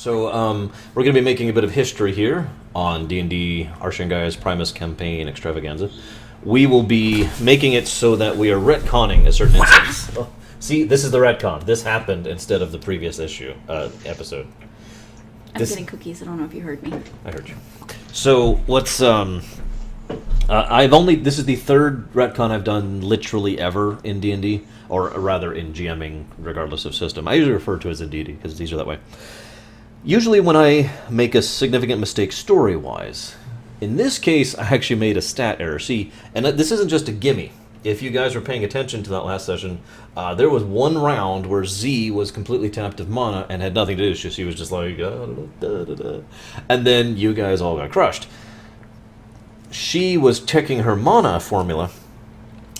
So we're going to be making a bit of history here on D&D Arshangaya's Primus Campaign Extravaganza. We will be making it so that we are retconning a certain instance. Oh, see, this is the retcon. This happened instead of the previous episode. I'm getting cookies. I don't know if you heard me. I heard you. So what's this is the third retcon I've done literally ever in D&D, or rather in GMing, regardless of system. I usually refer to it as in D&D because it's easier that way. Usually when I make a significant mistake story-wise, in this case I actually made a stat error. See, and this isn't just a gimme. If you guys were paying attention to that last session, there was one round where Z was completely tapped of mana and had nothing to do. She was just like, and then you guys all got crushed. She was checking her mana formula,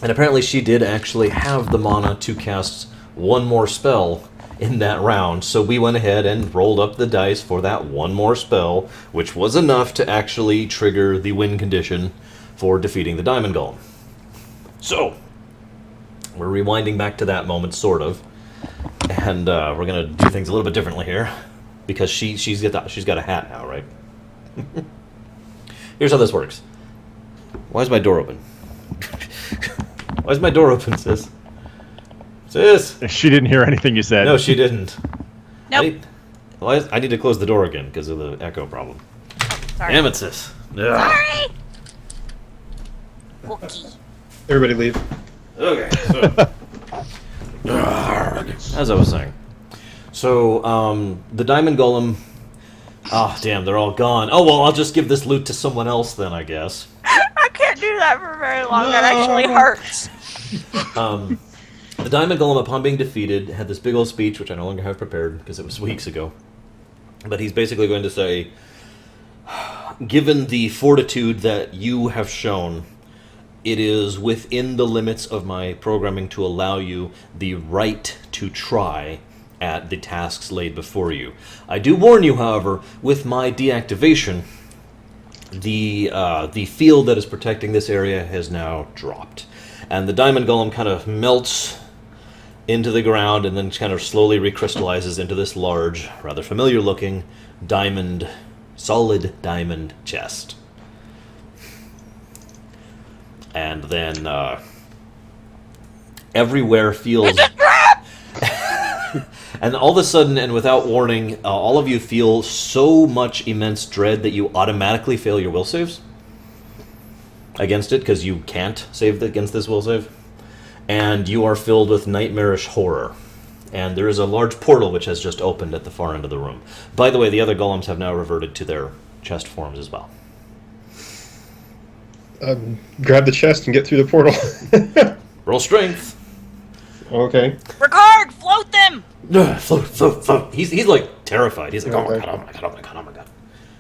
and apparently she did actually have the mana to cast one more spell in that round, so we went ahead and rolled up the dice for that one more spell, which was enough to actually trigger the win condition for defeating the Diamond Golem. So, we're rewinding back to that moment, sort of, and we're going to do things a little bit differently here, because she's got a hat now, right? Here's how this works. Why is my door open? Why is my door open, sis? Sis! She didn't hear anything you said. No, she didn't. Nope. I need to close the door again because of the echo problem. Sorry. Damn it, sis. Ugh. Sorry! Wookie. Everybody leave. Okay, so... as I was saying. So, the Diamond Golem... Ah, damn, they're all gone. Oh, well, I'll just give this loot to someone else then, I guess. I can't do that for very long. That actually hurts. The Diamond Golem, upon being defeated, had this big old speech, which I no longer have prepared because it was weeks ago. But he's basically going to say, given the fortitude that you have shown, it is within the limits of my programming to allow you the right to try at the tasks laid before you. I do warn you, however, with my deactivation, the field that is protecting this area has now dropped. And the Diamond Golem kind of melts into the ground and then kind of slowly recrystallizes into this large, rather familiar-looking solid diamond chest. And then everywhere feels... And all of a sudden, and without warning, all of you feel so much immense dread that you automatically fail your will saves against it, because you can't save against this will save. And you are filled with nightmarish horror. And there is a large portal which has just opened at the far end of the room. By the way, the other golems have now reverted to their chest forms as well. Grab the chest and get through the portal. Roll strength. Okay. Ricard, float them! Float, float, float. He's like terrified. He's like, oh my god, oh my god, oh my god, oh my god.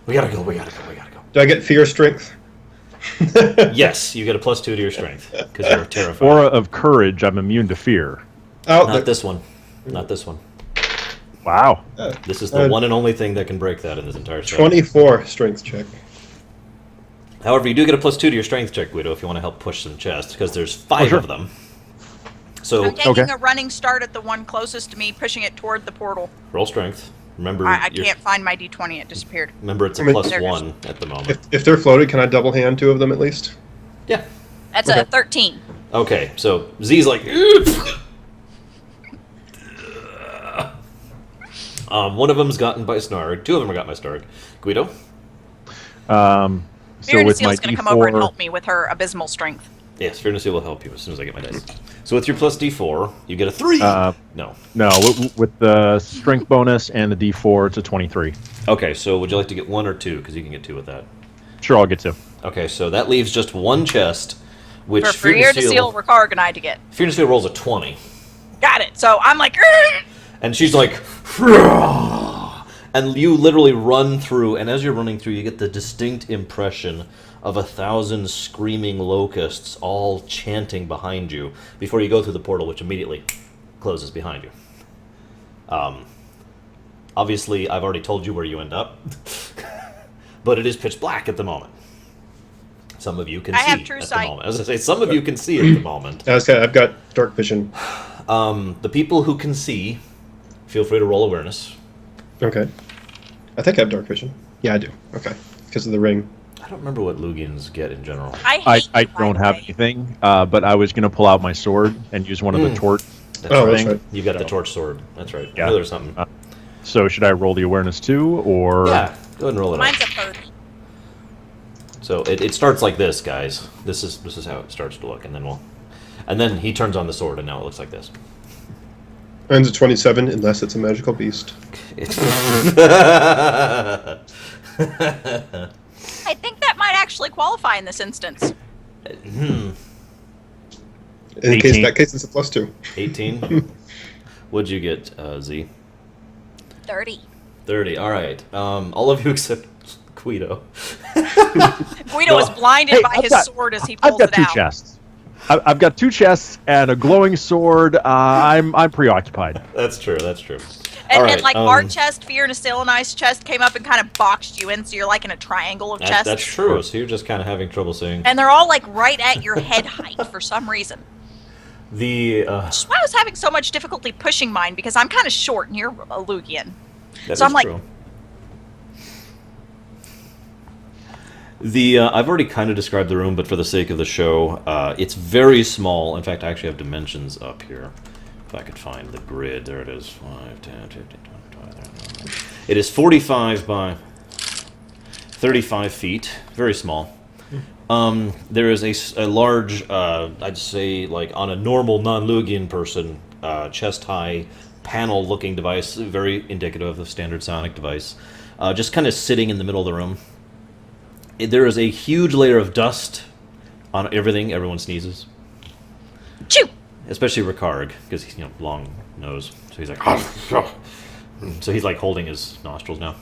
We gotta go, we gotta go, we gotta go. Do I get fear strength? Yes, you get a +2 to your strength, because you're terrified. Aura of courage, I'm immune to fear. Oh, Not this one. Not this one. Wow. This is the one and only thing that can break that in this entire set. 24 strength check. However, you do get a +2 to your strength check, Guido, if you want to help push some chests, because there's 5 of them. So I'm taking a running start at the one closest to me, pushing it toward the portal. roll strength. Remember, I can't find my D20. It disappeared. Remember, it's a There +1 at the moment. If they're floated, can I double hand 2 of them at least? Yeah. That's Okay. a 13. Okay, so Z's like... one of them's gotten by Snarg. 2 of them are gotten by Snarg. Guido? So with my Seal's going to come over and D4, help me with her abysmal strength. Yes, Fairness will help you as soon as I get my dice. So with your +D4, you get a 3. No. no, with the strength bonus and the D4, it's a 23. Okay, so would you like to get 1 or 2? Because you can get 2 with that. Sure, I'll get 2. Okay, so that leaves just 1 chest, which For Fear to Seal, Ricard and I to get. Fear to Seal rolls a 20. Got it. So I'm like, "Urgh!" And she's like, and you literally run through, and as you're running through, you get the distinct impression of 1,000 screaming locusts all chanting behind you before you go through the portal, which immediately closes behind you. Obviously, I've already told you where you end up, but it is pitch black at the moment. Some of you can see have true at sight. the moment. As I say, some of you can see at the moment. I've got dark vision. The people who can see, feel free to roll awareness. Okay. I think I have dark vision. Yeah, I do. Okay, because of the ring. I don't remember what Lugians get in general. I hate I you, by don't the have way. anything, but I was going to pull out my sword and use one of the torch. That's Oh, right. that's right. You got the torch sword. That's right. I Yeah. knew there was something. So should I roll the awareness too, or? Yeah, go ahead and roll it Mine's up. a 30. So it starts like this, guys. This is how it starts to look, and then he turns on the sword, and now it looks like this. Mine's a 27, unless it's a magical beast. I think that might actually qualify in this instance. In case 18. that case, it's a +2. 18. What'd you get, Z? 30. 30. All right. All of you except Guido. Guido is blinded Hey, by I've his got- sword as he I've pulls got it two out. chests. I've got 2 chests and a glowing sword. I'm preoccupied. That's true. That's true. And, All right, and like our chest, Fear and Acylani's chest came up and kind of boxed you in, so you're like in a triangle of chests. That's true. So you're just kind of having trouble seeing. And they're all like right at your head height for some reason. The That's why I was having so much difficulty pushing mine, because I'm kind of short and you're a Lugian. that So is I'm like- true. I've already kind of described the room, but for the sake of the show, it's very small. In fact, I actually have dimensions up here. If I could find the grid, there it is. 5, 10, 15, 20, 25. It is 45 by 35 feet. Very small. There is a large, I'd say, like on a normal non-Lugian person, chest-high panel-looking device, very indicative of standard sonic device, just kind of sitting in the middle of the room. There is a huge layer of dust on everything. Everyone sneezes, Chew! especially Ricard, because he's long nose, so he's like, so he's like holding his nostrils now.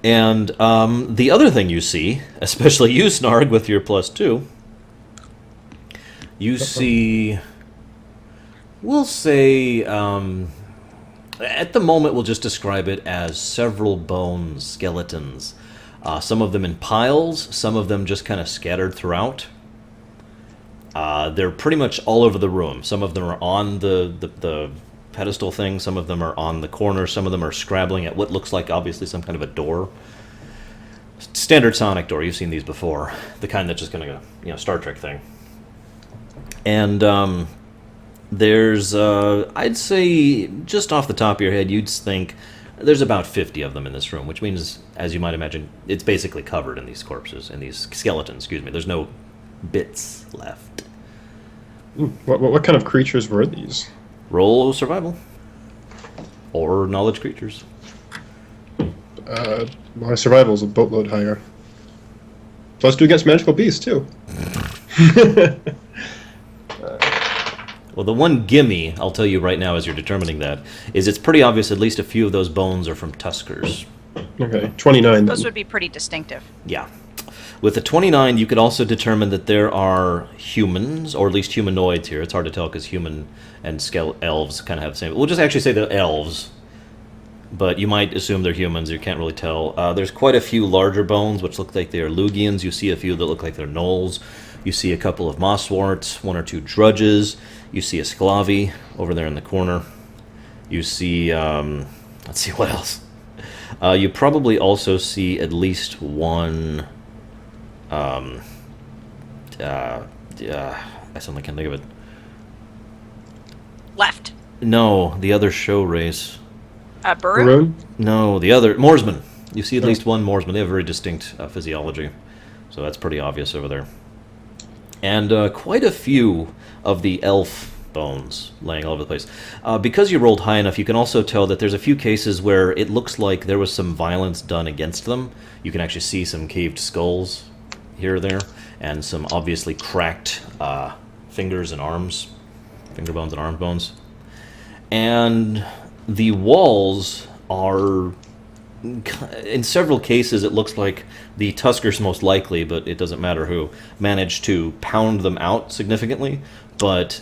And the other thing you see, especially you, Snarg, with your +2, you see, we'll say, at the moment we'll just describe it as several bones, skeletons. Some of them in piles, some of them just kind of scattered throughout. They're pretty much all over the room. Some of them are on the pedestal thing, some of them are on the corner, some of them are scrabbling at what looks like obviously some kind of a door. Standard sonic door, you've seen these before. The kind that's just gonna go, Star Trek thing. And there's, I'd say, just off the top of your head, you'd think there's about 50 of them in this room, which means, as you might imagine, it's basically covered in these corpses, in these skeletons, excuse me. There's no bits left. What kind of creatures were these? Roll survival. Or knowledge creatures. My survival is a boatload higher. +2 against magical beasts, too. Well, the one gimme, I'll tell you right now as you're determining that, is it's pretty obvious at least a few of those bones are from tuskers. Okay, 29 Those then. would be pretty distinctive. Yeah. With the 29, you could also determine that there are humans, or at least humanoids here. It's hard to tell because human and elves kind of have the same... We'll just actually say they're elves, but you might assume they're humans. You can't really tell. There's quite a few larger bones, which look like they are Lugians. You see a few that look like they're gnolls. You see a couple of mossworts, 1 or 2 drudges. You see a sclavi over there in the corner. You see... let's see, what else? You probably also see at least one... I suddenly can't think of it. Left. No, the other show race. Burrow? Maroon? No, the other Moorsman. You see at least one Moorsman. They have very distinct physiology, so that's pretty obvious over there. And quite a few of the elf bones laying all over the place. Because you rolled high enough, you can also tell that there's a few cases where it looks like there was some violence done against them. You can actually see some caved skulls here or there, and some obviously cracked fingers and arms, finger bones and arm bones. And the walls are, in several cases, it looks like the Tuskers most likely, but it doesn't matter who, managed to pound them out significantly, but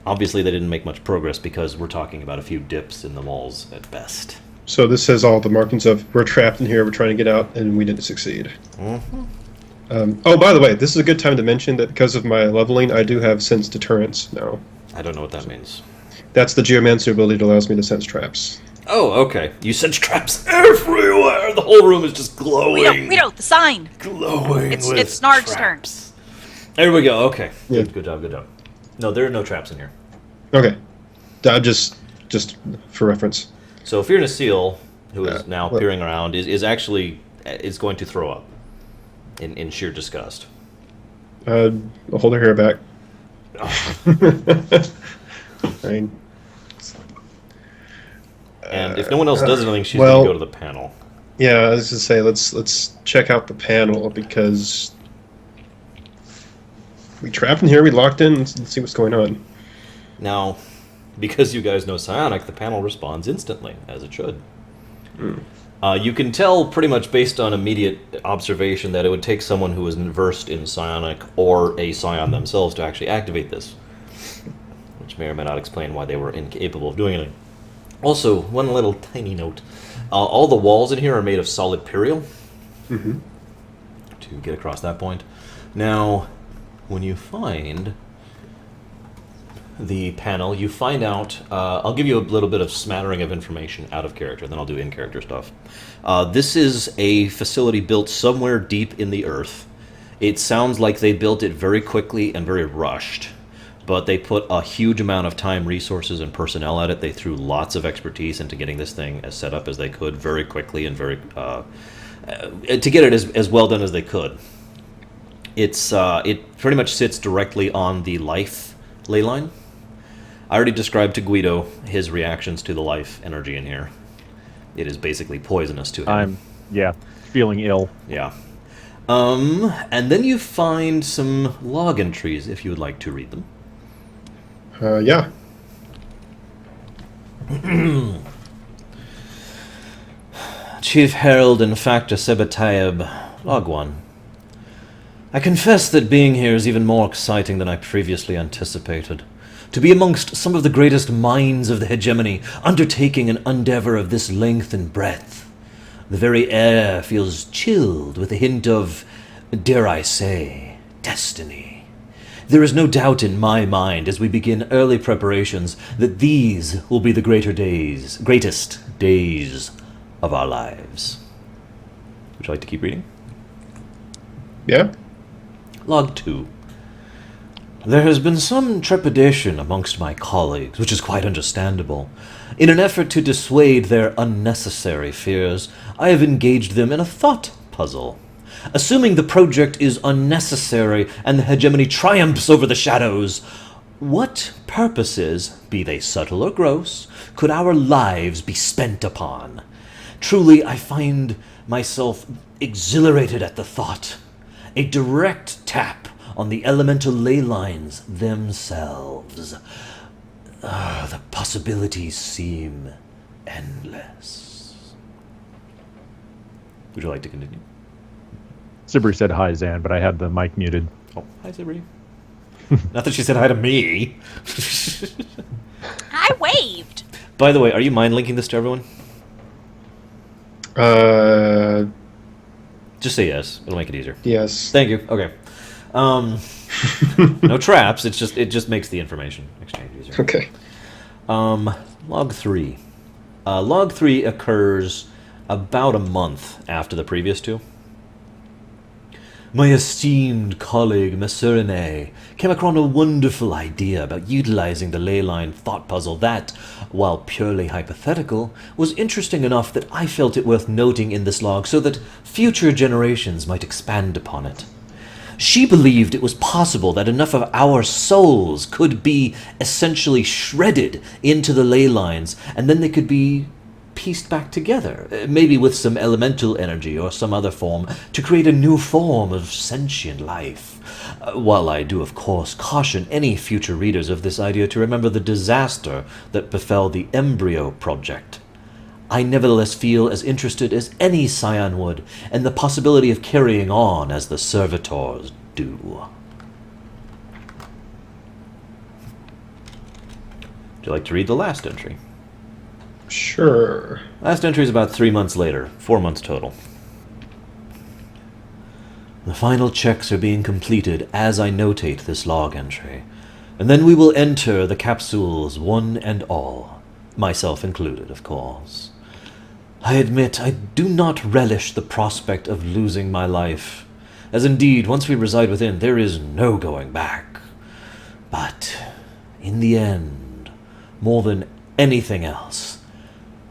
obviously they didn't make much progress because we're talking about a few dips in the walls at best. So this says all the markings of, we're trapped in here, we're trying to get out, and we didn't succeed. Mm-hmm. Oh, by the way, this is a good time to mention that because of my leveling, I do have sense deterrence now. I don't know what that means. That's the geomancer ability that allows me to sense traps. Oh, okay. You sense traps everywhere. The whole room is just glowing. Guido, the sign. Glowing It's with Snarg's traps. There we go. Okay. Yeah. Good job. Good job. No, there are no traps in here. Okay. Just for reference. So Fearna Seal, who is now what? peering around, is actually is going to throw up in sheer disgust. I'll hold her hair back. I mean, And if no one else does anything, she's well- going to go to the panel. yeah, I was just say let's check out the panel because we trapped in here, we locked in. Let's see what's going on. Now, because you guys know psionic, the panel responds instantly, as it should. You can tell pretty much based on immediate observation that it would take someone who is versed in psionic or a psion themselves to actually activate this, which may or may not explain why they were incapable of doing anything. Also, one little tiny note. All the walls in here are made of solid pyrial, to get across that point. Now, when you find the panel, you find out, I'll give you a little bit of smattering of information out of character, then I'll do in-character stuff. This is a facility built somewhere deep in the earth. It sounds like they built it very quickly and very rushed, but they put a huge amount of time, resources, and personnel at it. They threw lots of expertise into getting this thing as set up as they could very quickly and very to get it as well done as they could. It pretty much sits directly on the life ley line. I already described to Guido his reactions to the life energy in here. It is basically poisonous to him. I'm feeling ill. Yeah. And then you find some log entries if you would like to read them. Yeah. Chief Herald and Factor Sebatayeb, Log 1. I confess that being here is even more exciting than I previously anticipated. To be amongst some of the greatest minds of the hegemony, undertaking an endeavor of this length and breadth. The very air feels chilled with a hint of, dare I say, destiny. There is no doubt in my mind as we begin early preparations that these will be the greatest days of our lives. Would you like to keep reading? Yeah. Log 2. There has been some trepidation amongst my colleagues, which is quite understandable. In an effort to dissuade their unnecessary fears, I have engaged them in a thought puzzle. Assuming the project is unnecessary and the hegemony triumphs over the shadows, what purposes, be they subtle or gross, could our lives be spent upon? Truly, I find myself exhilarated at the thought. A direct tap on the elemental ley lines themselves. The possibilities seem endless. Would you like to continue? Sibri said hi, Zan, but I had the mic muted. Oh, hi, Sibri. Not that she said hi to me. I waved. By the way, are you mind linking this to everyone? Just say yes. It'll make it easier. Yes. Thank you. Okay. No traps. It just makes the information exchange easier. Okay. Log 3. Log 3 occurs about a month after the previous two. My esteemed colleague Messerine came across a wonderful idea about utilizing the ley line thought puzzle that, while purely hypothetical, was interesting enough that I felt it worth noting in this log so that future generations might expand upon it. She believed it was possible that enough of our souls could be essentially shredded into the ley lines, and then they could be pieced back together, maybe with some elemental energy or some other form, to create a new form of sentient life. While I do, of course, caution any future readers of this idea to remember the disaster that befell the Embryo Project, I nevertheless feel as interested as any scion would in the possibility of carrying on as the servitors do. Would you like to read the last entry? Sure. Last entry is about 3 months later, 4 months total. The final checks are being completed as I notate this log entry, and then we will enter the capsules one and all myself included, of course. I admit I do not relish the prospect of losing my life, as indeed, once we reside within, there is no going back. But, in the end, more than anything else,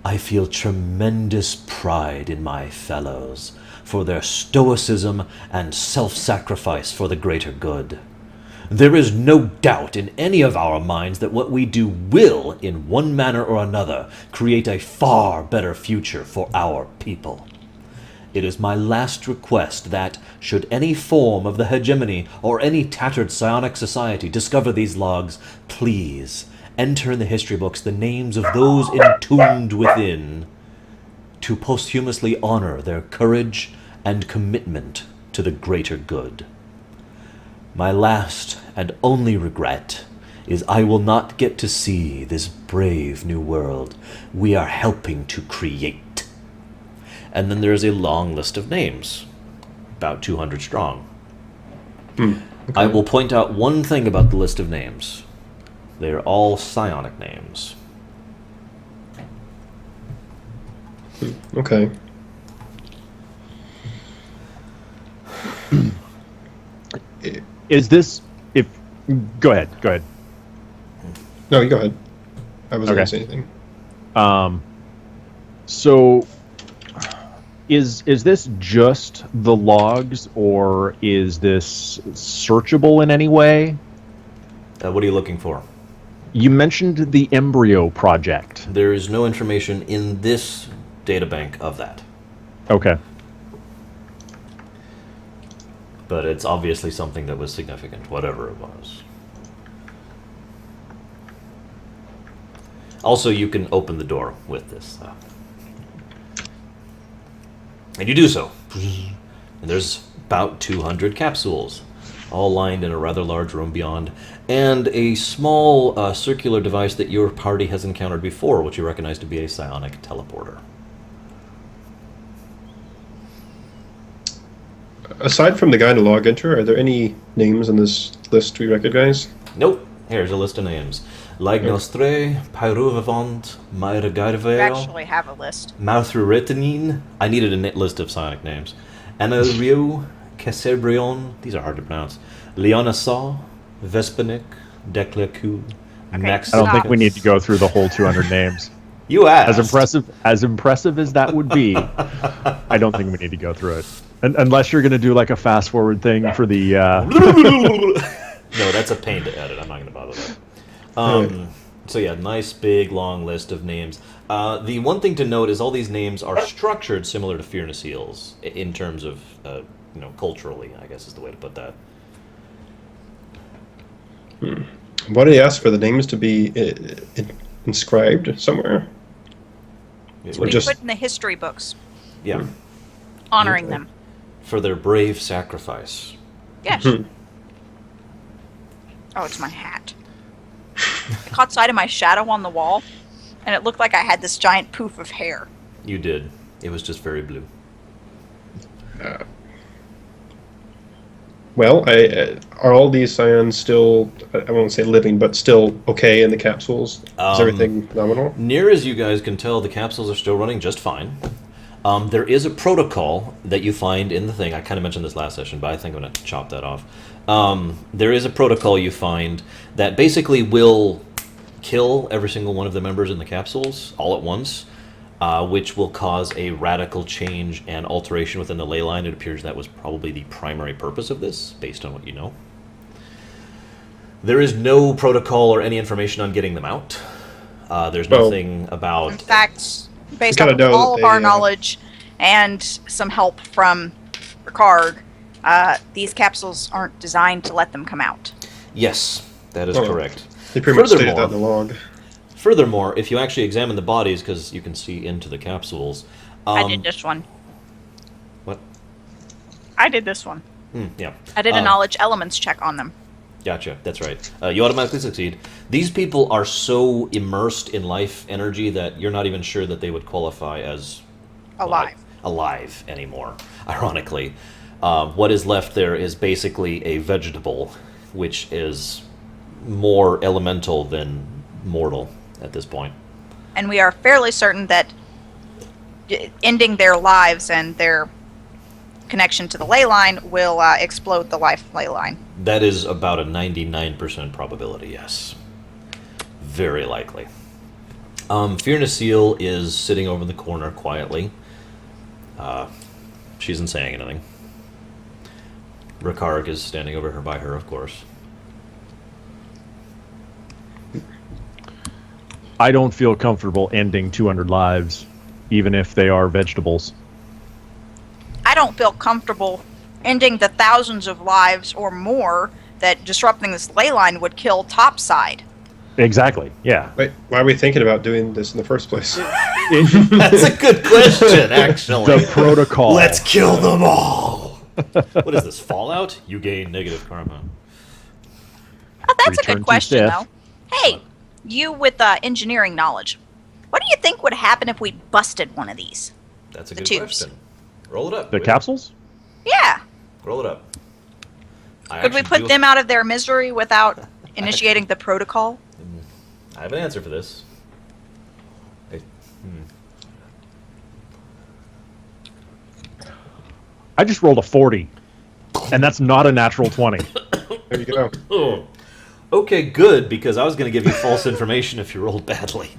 I feel tremendous pride in my fellows for their stoicism and self-sacrifice for the greater good. There is no doubt in any of our minds that what we do will, in one manner or another, create a far better future for our people. It is my last request that, should any form of the hegemony or any tattered psionic society discover these logs, please enter in the history books the names of those entombed within, to posthumously honor their courage and commitment to the greater good. My last and only regret is I will not get to see this brave new world we are helping to create. And then there's a long list of names, about 200 strong. Okay. I will point out one thing about the list of names. They're all psionic names. Okay. Is this if? Go ahead. Go ahead. No, you go ahead. I wasn't Okay. going to say anything. So, is this just the logs, or is this searchable in any way? What are you looking for? You mentioned the embryo project. There is no information in this databank of that, Okay. but it's obviously something that was significant, whatever it was. Also, you can open the door with this. And you do so. And there's about 200 capsules, all lined in a rather large room beyond, and a small circular device that your party has encountered before, which you recognize to be a psionic teleporter. Aside from the guy in the log enter, are there any names on this list we recognize? Nope. Here's a list of names. Lag Nostre, Pyruvavant, You Myragarveo, actually have a list. Marthuritanin. I needed a list of psionic names. Anelrio, Casebrion, these are hard to pronounce. Leonasaw, Vespinik, Declacu, Max. I don't think we need to go through the whole 200 names. You asked. As impressive as that would be, I don't think we need to go through it. Unless you're going to do like a fast forward thing for the. No, that's a pain to edit. I'm not going to bother that. So yeah, nice big long list of names. The one thing to note is all these names are structured similar to Fear Seals in terms of, culturally, I guess is the way to put that. Why do they ask for the names to be inscribed somewhere? It Or would- just Put in the history books, yeah, honoring Okay. them. for their brave sacrifice. Yes. Oh, it's my hat. I caught sight of my shadow on the wall, and it looked like I had this giant poof of hair. You did. It was just very blue. well, are all these scions still? I won't say living, but still okay in the capsules? Is everything phenomenal? Near as you guys can tell, the capsules are still running just fine. There is a protocol that you find in the thing. I kind of mentioned this last session, but I think I'm going to chop that off. There is a protocol you find that basically will kill every single one of the members in the capsules all at once, which will cause a radical change and alteration within the ley line. It appears that was probably the primary purpose of this, based on what you know. There is no protocol or any information on getting them out. There's Well, nothing In about... fact, based gotta on know all that of our they, knowledge and some help from Ricard, these capsules aren't designed to let them come out. Yes, that is Oh. correct. They pretty much stated that in the log. Furthermore, if you actually examine the bodies, because you can see into the capsules... I did this one. What? I did this one. Yeah. I did a knowledge elements check on them. Gotcha, that's right. You automatically succeed. These people are so immersed in life energy that you're not even sure that they would qualify as alive anymore, ironically. What is left there is basically a vegetable, which is more elemental than mortal at this point. and we are fairly certain that ending their lives and their connection to the ley line will explode the life ley line. That is about a 99% probability, yes. Very likely. Fear Seal is sitting over in the corner quietly. She isn't saying anything. Ricard is standing over her by her, of course. I don't feel comfortable ending 200 lives, even if they are vegetables. I don't feel comfortable ending the thousands of lives or more that disrupting this ley line would kill topside. Exactly, yeah. Wait, why are we thinking about doing this in the first place? That's a good question, actually. The protocol. Let's kill them all! What is this, Fallout? You gain negative karma. Oh, that's a Return good to question, Sith. though. Hey, you with engineering knowledge, what do you think would happen if we busted one of these? That's a The good tubes. question. Roll it up. The will you? capsules? Yeah. Roll it up. Could we put them out of their misery without initiating the protocol? I have an answer for this. I just rolled a 40, and that's not a natural 20. There you go. Oh. Okay, good, because I was going to give you false information if you rolled badly.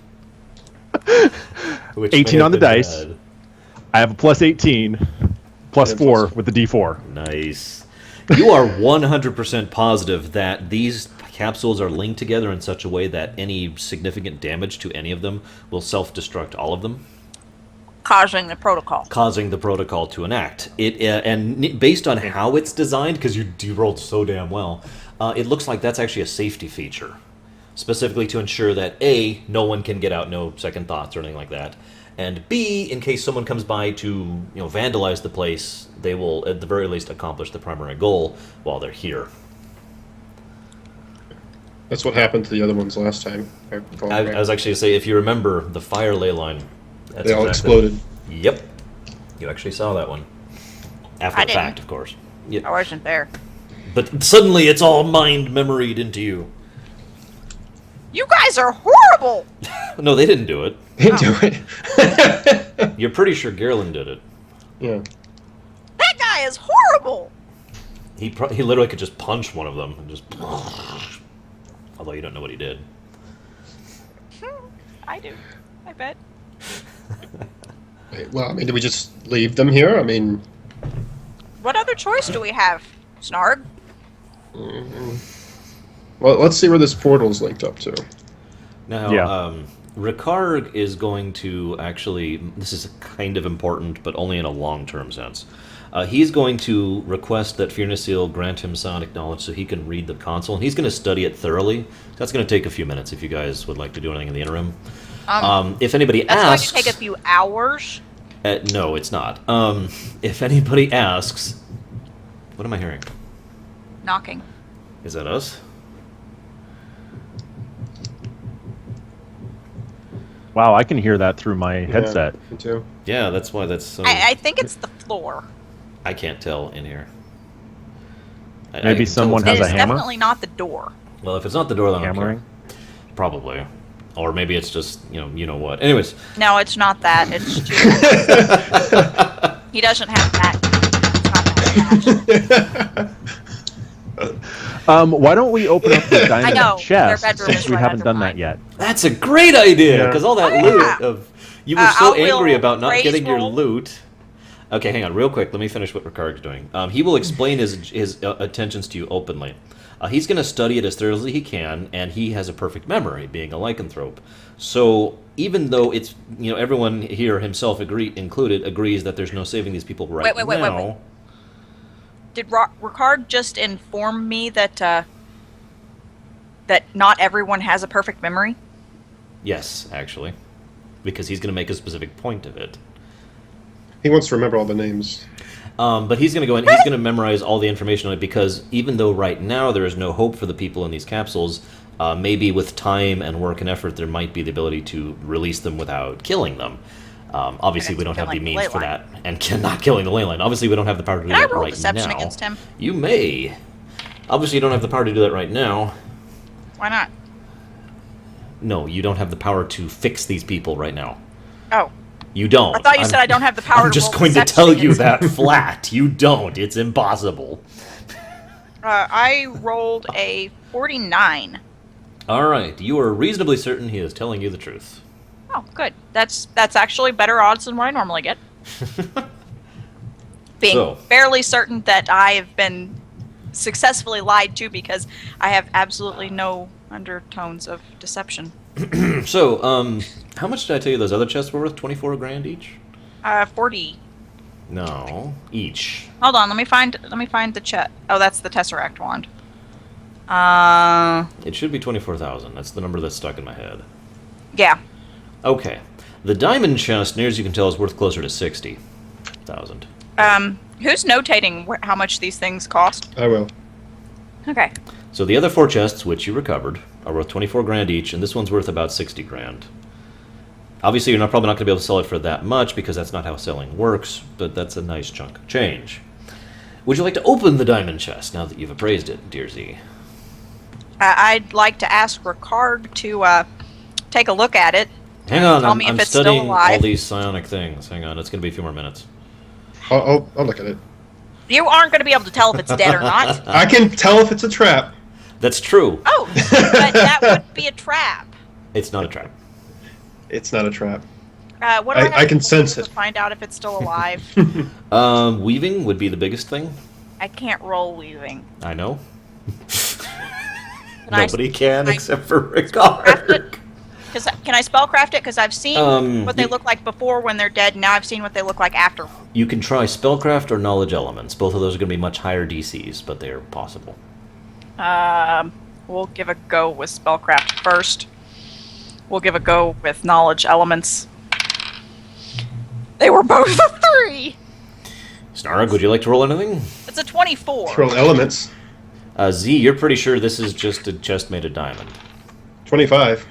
Which 18 may have on the been dice. bad. I have a plus 18, plus And 4 plus- with the D4. Nice. You are 100% positive that these capsules are linked together in such a way that any significant damage to any of them will self-destruct all of them, Causing the protocol. causing the protocol to enact. Based on how it's designed, because you rolled so damn well, it looks like that's actually a safety feature, specifically to ensure that A, no one can get out, no second thoughts or anything like that, and B, in case someone comes by to vandalize the place, they will at the very least accomplish the primary goal while they're here. That's what happened to the other ones last time. if I recall I correctly. was actually going to say, if you remember the fire ley line, that's They all exactly- exploded. Yep. You actually saw that one. After I the fact, didn't. of course. I Yeah. wasn't there. But suddenly it's all mind-memoried into you. You guys are horrible! No, they didn't do it. They do it. You're pretty sure Gerlin did it. Yeah. That guy is horrible! He literally could just punch one of them and just... Although you don't know what he did. I do. I bet. Wait, well, I mean, do we just leave them here? I mean, What other choice do we have, Snarg? well, let's see where this portal's linked up to. Now, Yeah. Ricard is going to actually... This is kind of important, but only in a long-term sense. He's going to request that Fearnesil grant him sonic knowledge so he can read the console, and he's going to study it thoroughly. That's going to take a few minutes if you guys would like to do anything in the interim. If anybody That's asks... going to take a few hours. No, it's not. If anybody asks... What am I hearing? Knocking. Is that us? Wow, I can hear that through my headset. Yeah, me too. Yeah, that's why that's so... I think it's the floor. I can't tell in here. I Maybe can tell someone it's- has It a is hammer? definitely not the door. Well, if it's not the door, then I don't care. Hammering? Probably. Or maybe it's just, you know what. Anyways, No, it's not that. It's too... He doesn't have that. It's not that. Why don't we open up the diamond know, chest their bedroom since is we right haven't under done mine. that yet? that's a great idea, Yeah. because all that Oh, loot yeah. of... You were so I will angry about not praise getting your roll. loot. Okay, hang on, real quick. Let me finish what Ricard's doing. He will explain his attentions to you openly. He's going to study it as thoroughly as he can, and he has a perfect memory, being a lycanthrope. So even though it's everyone here, himself included, agrees that there's no saving these people right Wait. now. Did Ricard just inform me that that not everyone has a perfect memory? Yes, actually, because he's going to make a specific point of it. He wants to remember all the names. But he's going to go in. He's going to memorize all the information on it because even though right now there is no hope for the people in these capsules, maybe with time and work and effort, there might be the ability to release them without killing them. Obviously, we don't have the killing the means ley for line. that, and not killing the ley line. Obviously, we don't have the power to do Can I that roll right deception now. against him? You may. Obviously, you don't have the power to do that right now. Why not? No, you don't have the power to fix these people right now. Oh, You don't. I thought you said I don't have the power I'm to just roll going to deception tell you against that flat. You don't. It's impossible. I rolled a 49. All right. You are reasonably certain he is telling you the truth. Oh, good. That's actually better odds than what I normally get. Being So. fairly certain that I have been successfully lied to because I have absolutely no undertones of deception. So, how much did I tell you those other chests were worth? 24 grand each? 40. No, each. Hold on, let me find the chest. Oh, that's the Tesseract wand. It should be 24,000. That's the number that's stuck in my head. Yeah. Okay. The diamond chest, near as you can tell, is worth closer to 60,000. Who's notating how much these things cost? I will. Okay. So the other 4 chests, which you recovered, are worth 24 grand each, and this one's worth about 60 grand. Obviously, you're probably not going to be able to sell it for that much, because that's not how selling works, but that's a nice chunk of change. Would you like to open the diamond chest, now that you've appraised it, dear Z? I'd like to ask Ricard to take a look at it. Hang on, Tell me if I'm it's still studying alive. all these psionic things. Hang on, it's going to be a few more minutes. I'll look at it. You aren't going to be able to tell if it's dead or not. I can tell if it's a trap. That's true. Oh, but that would be a trap. It's not a trap. It's not a trap. What do I, have I can to sense do it. to find out if it's still alive? Weaving would be the biggest thing. I can't roll weaving. I know. Can Nobody can I except for craft it? Ricard. Can I spellcraft it? Because I've seen what they you- look like before when they're dead, and now I've seen what they look like after. You can try spellcraft or knowledge elements. Both of those are going to be much higher DCs, but they're possible. We'll give a go with spellcraft first. We'll give a go with knowledge elements. They were both a 3. Snarg, would you like to roll anything? It's a 24. Throw elements. Z, you're pretty sure this is just a chest made of diamond. 25.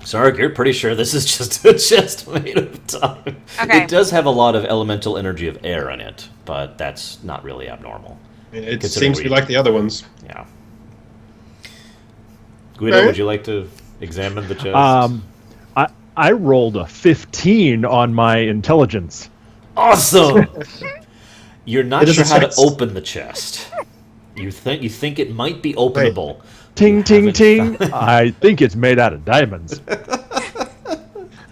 Sarg, you're pretty sure this is just a chest made of diamond. Okay. It does have a lot of elemental energy of air in it, but that's not really abnormal. I mean, it Considering seems to be we- like the other ones. Yeah. Guido, Okay. would you like to examine the chest? I rolled a 15 on my intelligence. Awesome! You're not It is sure a how to chest. open the chest. You think it might be openable. Ting, You ting, haven't ting. found- I think it's made out of diamonds. I'm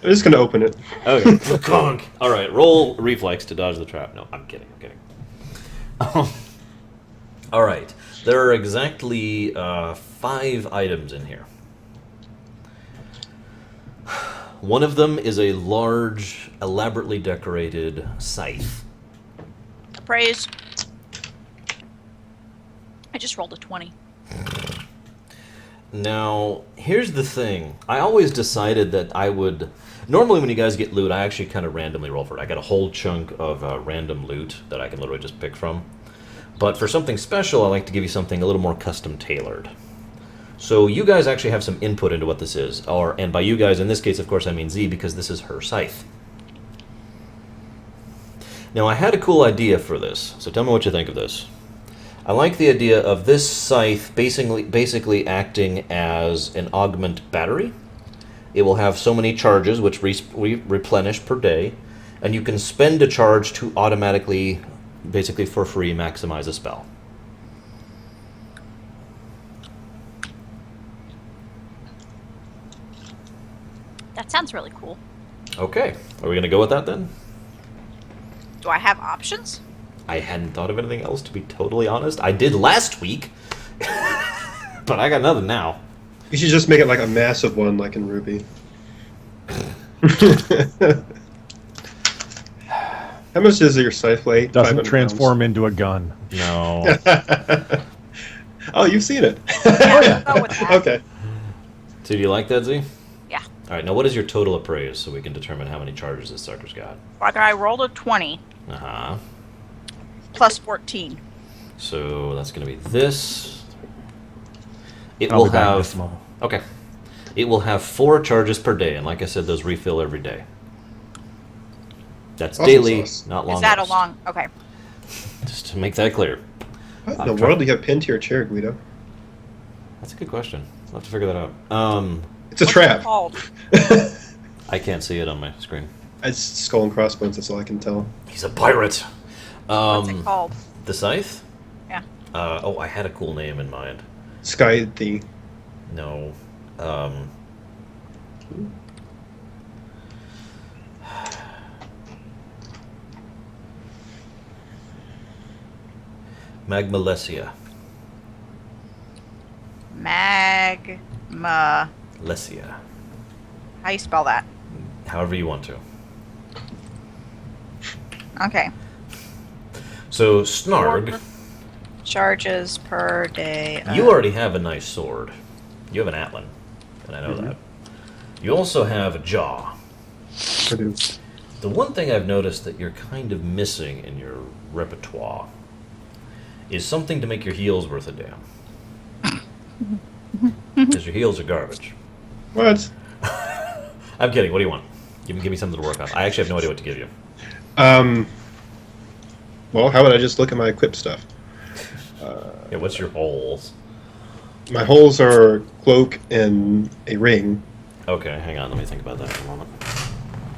just going to open it. Okay. Conk. All right. Roll reflex to dodge the trap. No, I'm kidding. All right. There are exactly 5 items in here. One of them is a large, elaborately decorated scythe. Praise. I just rolled a 20. Now, here's the thing. I always decided that I would... Normally when you guys get loot, I actually kind of randomly roll for it. I got a whole chunk of random loot that I can literally just pick from. But for something special, I like to give you something a little more custom tailored. So you guys actually have some input into what this is. And by you guys, in this case, of course, I mean Z, because this is her scythe. Now, I had a cool idea for this, so tell me what you think of this. I like the idea of this scythe basically acting as an augment battery. It will have so many charges, which replenish per day, and you can spend a charge to automatically, basically for free, maximize a spell. That sounds really cool. Okay, are we going to go with that then? Do I have options? I hadn't thought of anything else, to be totally honest. I did last week, but I got nothing now. You should just make it like a massive one, like in Ruby. How much is your scythe weight? Doesn't 500 transform into a gun. No. pounds. Oh, you've seen it. Yeah, we'll go with that. Okay. So do you like that, Z? Yeah. All right, now what is your total appraise so we can determine how many charges this sucker's got? Like I rolled a 20 Uh-huh. plus 14. So that's going to be this. It I'll will be back have... this moment. Okay. It will have 4 charges per day, and like I said, those refill every day. That's Awesome daily, sauce. not long Is that a rest. long? Okay. Just to make that clear. What in the world do you have pinned to your chair, Guido? That's a good question. I'll have to figure that out. It's a What's it trap. called? I can't see it on my screen. It's skull and crossbones. That's all I can tell. He's a pirate. What's it called? The scythe? Yeah. Oh, I had a cool name in mind. Sky the. No. Magmalesia. Magma. Lesia. How you spell that? However you want to. Okay. So, Snarg, Charges per day. you already have a nice sword. You have an Atlan, and I know that. You also have a jaw. Produce. The one thing I've noticed that you're kind of missing in your repertoire is something to make your heels worth a damn. Because your heels are garbage. What? I'm kidding. What do you want? Give me something to work on. I actually have no idea what to give you. Well, how would I just look at my equip stuff? Yeah, what's your holes? My holes are cloak and a ring, Okay, hang on. Let me think about that for a moment.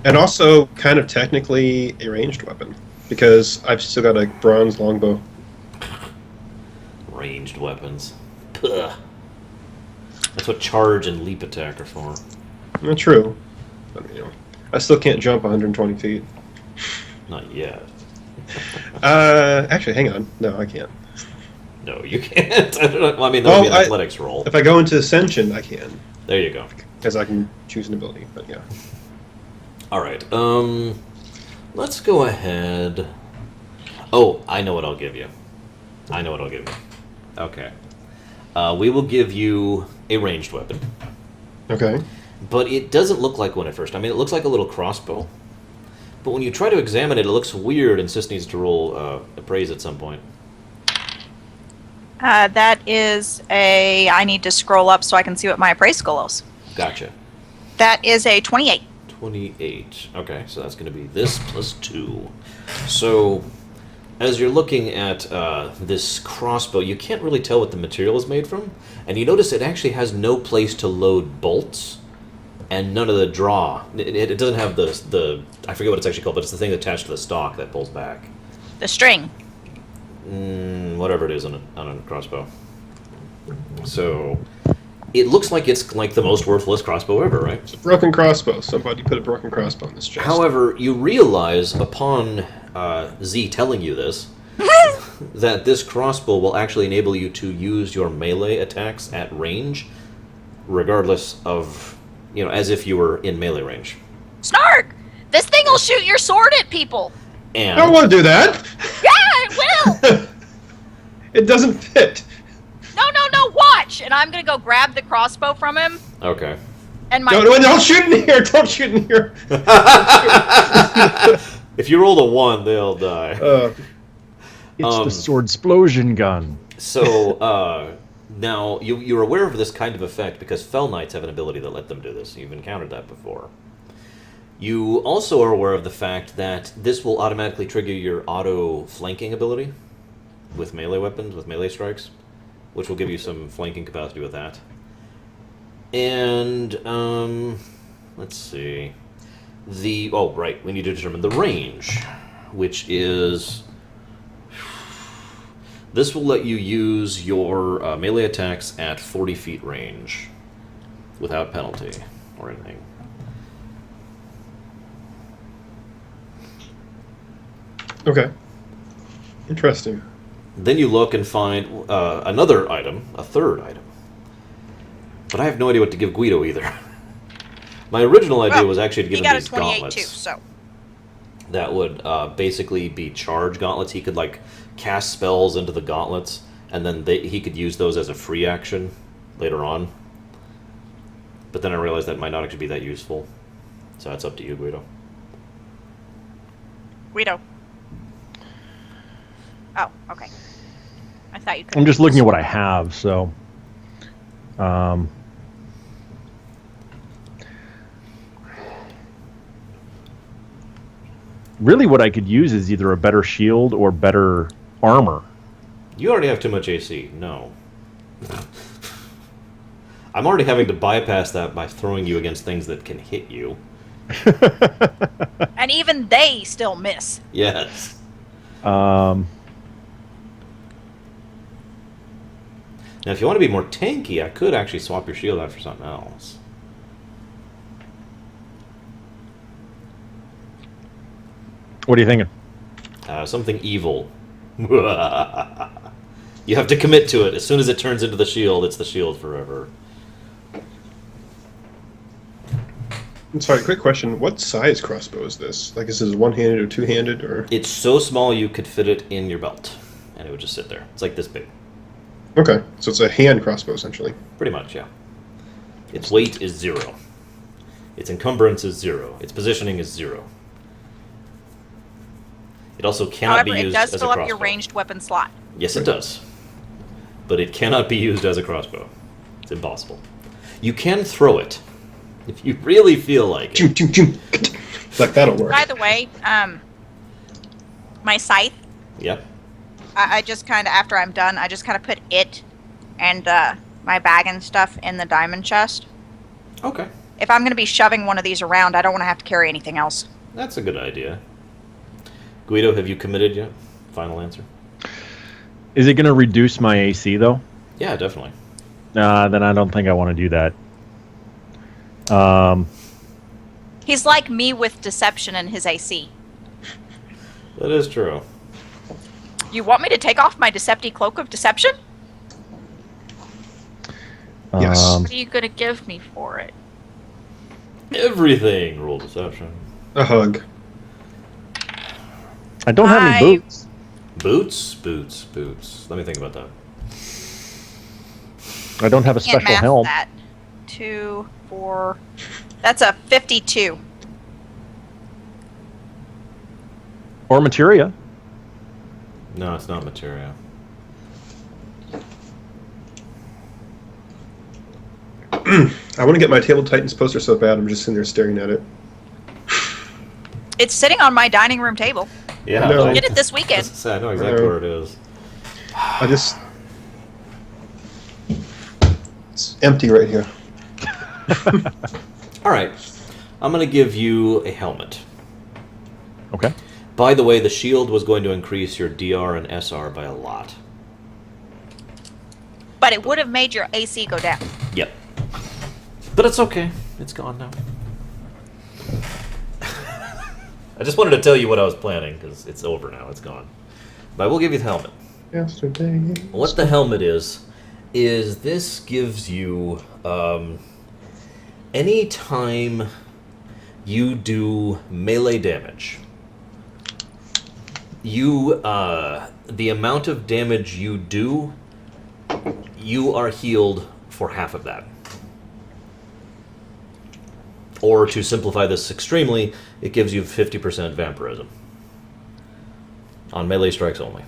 and also kind of technically a ranged weapon because I've still got a bronze longbow. Ranged weapons. Puh. That's what charge and leap attack are for. Not true. But, I still can't jump 120 feet. Not yet. Actually, hang on. No, I can't. No, you can't. I don't know. Well, I mean, that would be an athletics roll. If I go into Ascension, I can. There you go. Because I can choose an ability, but yeah. All right. Let's go ahead. Oh, I know what I'll give you. Okay. We will give you a ranged weapon, Okay. but it doesn't look like one at first. I mean, it looks like a little crossbow, but when you try to examine it, it looks weird, and Sis needs to roll appraise at some point. That is a. I need to scroll up so I can see what my appraise skill is. Gotcha. That is a 28. 28. Okay, so that's going to be this plus 2. So, as you're looking at this crossbow, you can't really tell what the material is made from, and you notice it actually has no place to load bolts, and none of the draw. It doesn't have the I forget what it's actually called, but it's the thing attached to the stock that pulls back. The string. Whatever it is on a crossbow. So, it looks like it's like the most worthless crossbow ever, right? It's a broken crossbow. Somebody put a broken crossbow in this chest. However, you realize upon Z telling you this, that this crossbow will actually enable you to use your melee attacks at range, regardless of, as if you were in melee range. Snark! This thing will shoot your sword at people. And I don't want to do that. Yeah, it will. It doesn't fit. No, watch. And I'm gonna go grab the crossbow from him. okay. And my Don't shoot in here. Don't shoot in here. If you roll a 1, they'll die. It's the sword explosion gun. So now you're aware of this kind of effect because Fell Knights have an ability that let them do this. You've encountered that before. You also are aware of the fact that this will automatically trigger your auto flanking ability with melee weapons, with melee strikes, which will give you some flanking capacity with that. And let's see. We need to determine the range, which is this will let you use your melee attacks at 40 feet range without penalty or anything. Okay. Interesting. Then you look and find another item, a third item. But I have no idea what to give Guido either. My original idea was actually to give He him got a these 28 gauntlets. too, so. That would basically be charge gauntlets. He could cast spells into the gauntlets, and then he could use those as a free action later on. But then I realized that might not actually be that useful. So that's up to you, Guido. Guido. Oh, okay. I thought you could. I'm just looking at what I have, so. Really, what I could use is either a better shield or better armor. You already have too much AC. No. I'm already having to bypass that by throwing you against things that can hit you. And even they still miss. Yes. Um, Now, if you want to be more tanky, I could actually swap your shield out for something else. what are you thinking? Something evil. You have to commit to it. As soon as it turns into the shield, it's the shield forever. I'm sorry, quick question. What size crossbow is this? Like, is this one-handed or two-handed, or? It's so small you could fit it in your belt, and it would just sit there. It's like this big. Okay, so it's a hand crossbow, essentially. Pretty much, yeah. Its weight is 0. Its encumbrance is 0. Its positioning is 0. It also cannot However, be it used does as a fill up crossbow. your ranged weapon slot. Yes, it does. But it cannot be used as a crossbow. It's impossible. You can throw it if you really feel like it. Choom, choom, choom. Like, that'll work. By the way, my scythe, Yep. I just kind of, after I'm done, I just kind of put it and my bag and stuff in the diamond chest. Okay. If I'm going to be shoving one of these around, I don't want to have to carry anything else. That's a good idea. Guido, have you committed yet? Final answer? Is it going to reduce my AC though? Yeah, definitely. Then I don't think I want to do that. He's like me with deception and his AC. That is true. You want me to take off my Decepti cloak of deception? Yes. What are you going to give me for it? Everything. Roll deception. A hug. I don't have any boots. Boots. Let me think about that. I don't have a Can't special math helm. that. 2, 4. That's a 52. Or materia. No, it's not materia. I want to get my Table Titans poster so bad, I'm just sitting there staring at it. It's sitting on my dining room table. Yeah. No. Get it this weekend. I know exactly where it is. I just... It's empty right here. All right. I'm going to give you a helmet. Okay. By the way, the shield was going to increase your DR and SR by a lot. But it would have made your AC go down. Yep. But it's okay. It's gone now. I just wanted to tell you what I was planning, because it's over now. It's gone. But I will give you the helmet. Yesterday... What the helmet is this gives you, any time you do melee damage, the amount of damage you do, you are healed for half of that. Or to simplify this extremely, it gives you 50% vampirism. On melee strikes only.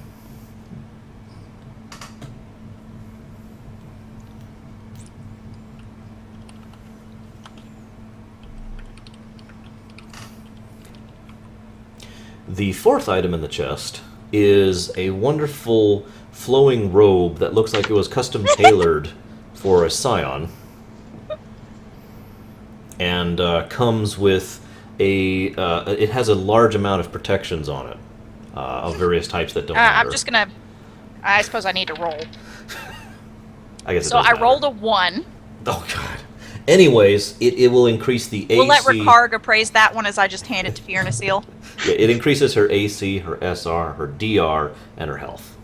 The fourth item in the chest is a wonderful flowing robe that looks like it was custom tailored for a scion. And comes with it has a large amount of protections on it, of various types that don't matter. I'm just going to... I suppose I need to roll. I guess it So does I matter. rolled a 1. Oh, God. Anyways, it will increase the AC. We'll let Ricard appraise that one as I just hand it to Fiona Seal. Yeah, it increases her AC, her SR, her DR, and her health.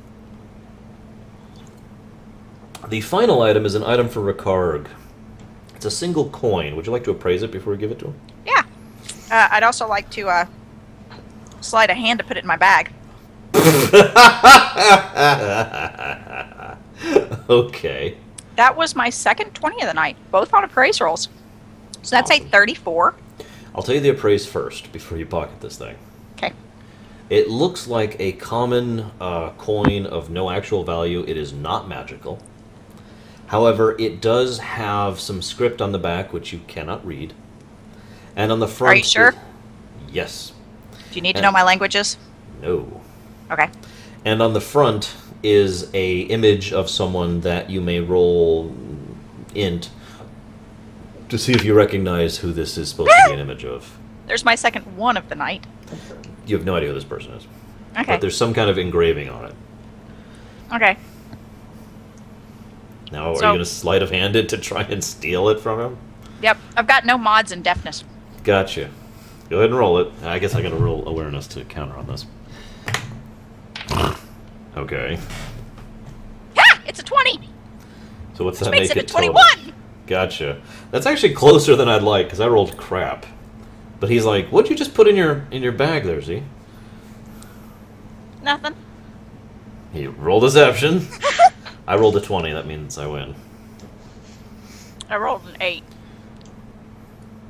The final item is an item for Ricard. It's a single coin. Would you like to appraise it before we give it to him? Yeah. I'd also like to slide a hand to put it in my bag. Okay. That was my second 20 of the night, both on appraise rolls. So that's a 34. I'll tell you the appraise first before you pocket this thing. Okay. It looks like a common coin of no actual value. It is not magical. However, it does have some script on the back which you cannot read. And on the front... Are you sure? Yes. Do you need to know my languages? No. Okay. And on the front is a image of someone that you may roll int to see if you recognize who this is supposed to be an image of. There's my second one of the night. You have no idea who this person is. Okay. But there's some kind of engraving on it. Okay. Now, are So- you going to sleight of hand it to try and steal it from him? Yep. I've got no mods in deafness. Gotcha. Go ahead and roll it. I guess I got to roll awareness to counter on this. Okay. Ha! It's a 20! So what's Which that makes make it a total? 21! Gotcha. That's actually closer than I'd like, because I rolled crap. But he's like, what'd you just put in your bag there, Z? Nothing. He rolled deception. I rolled a 20. That means I win. I rolled an 8.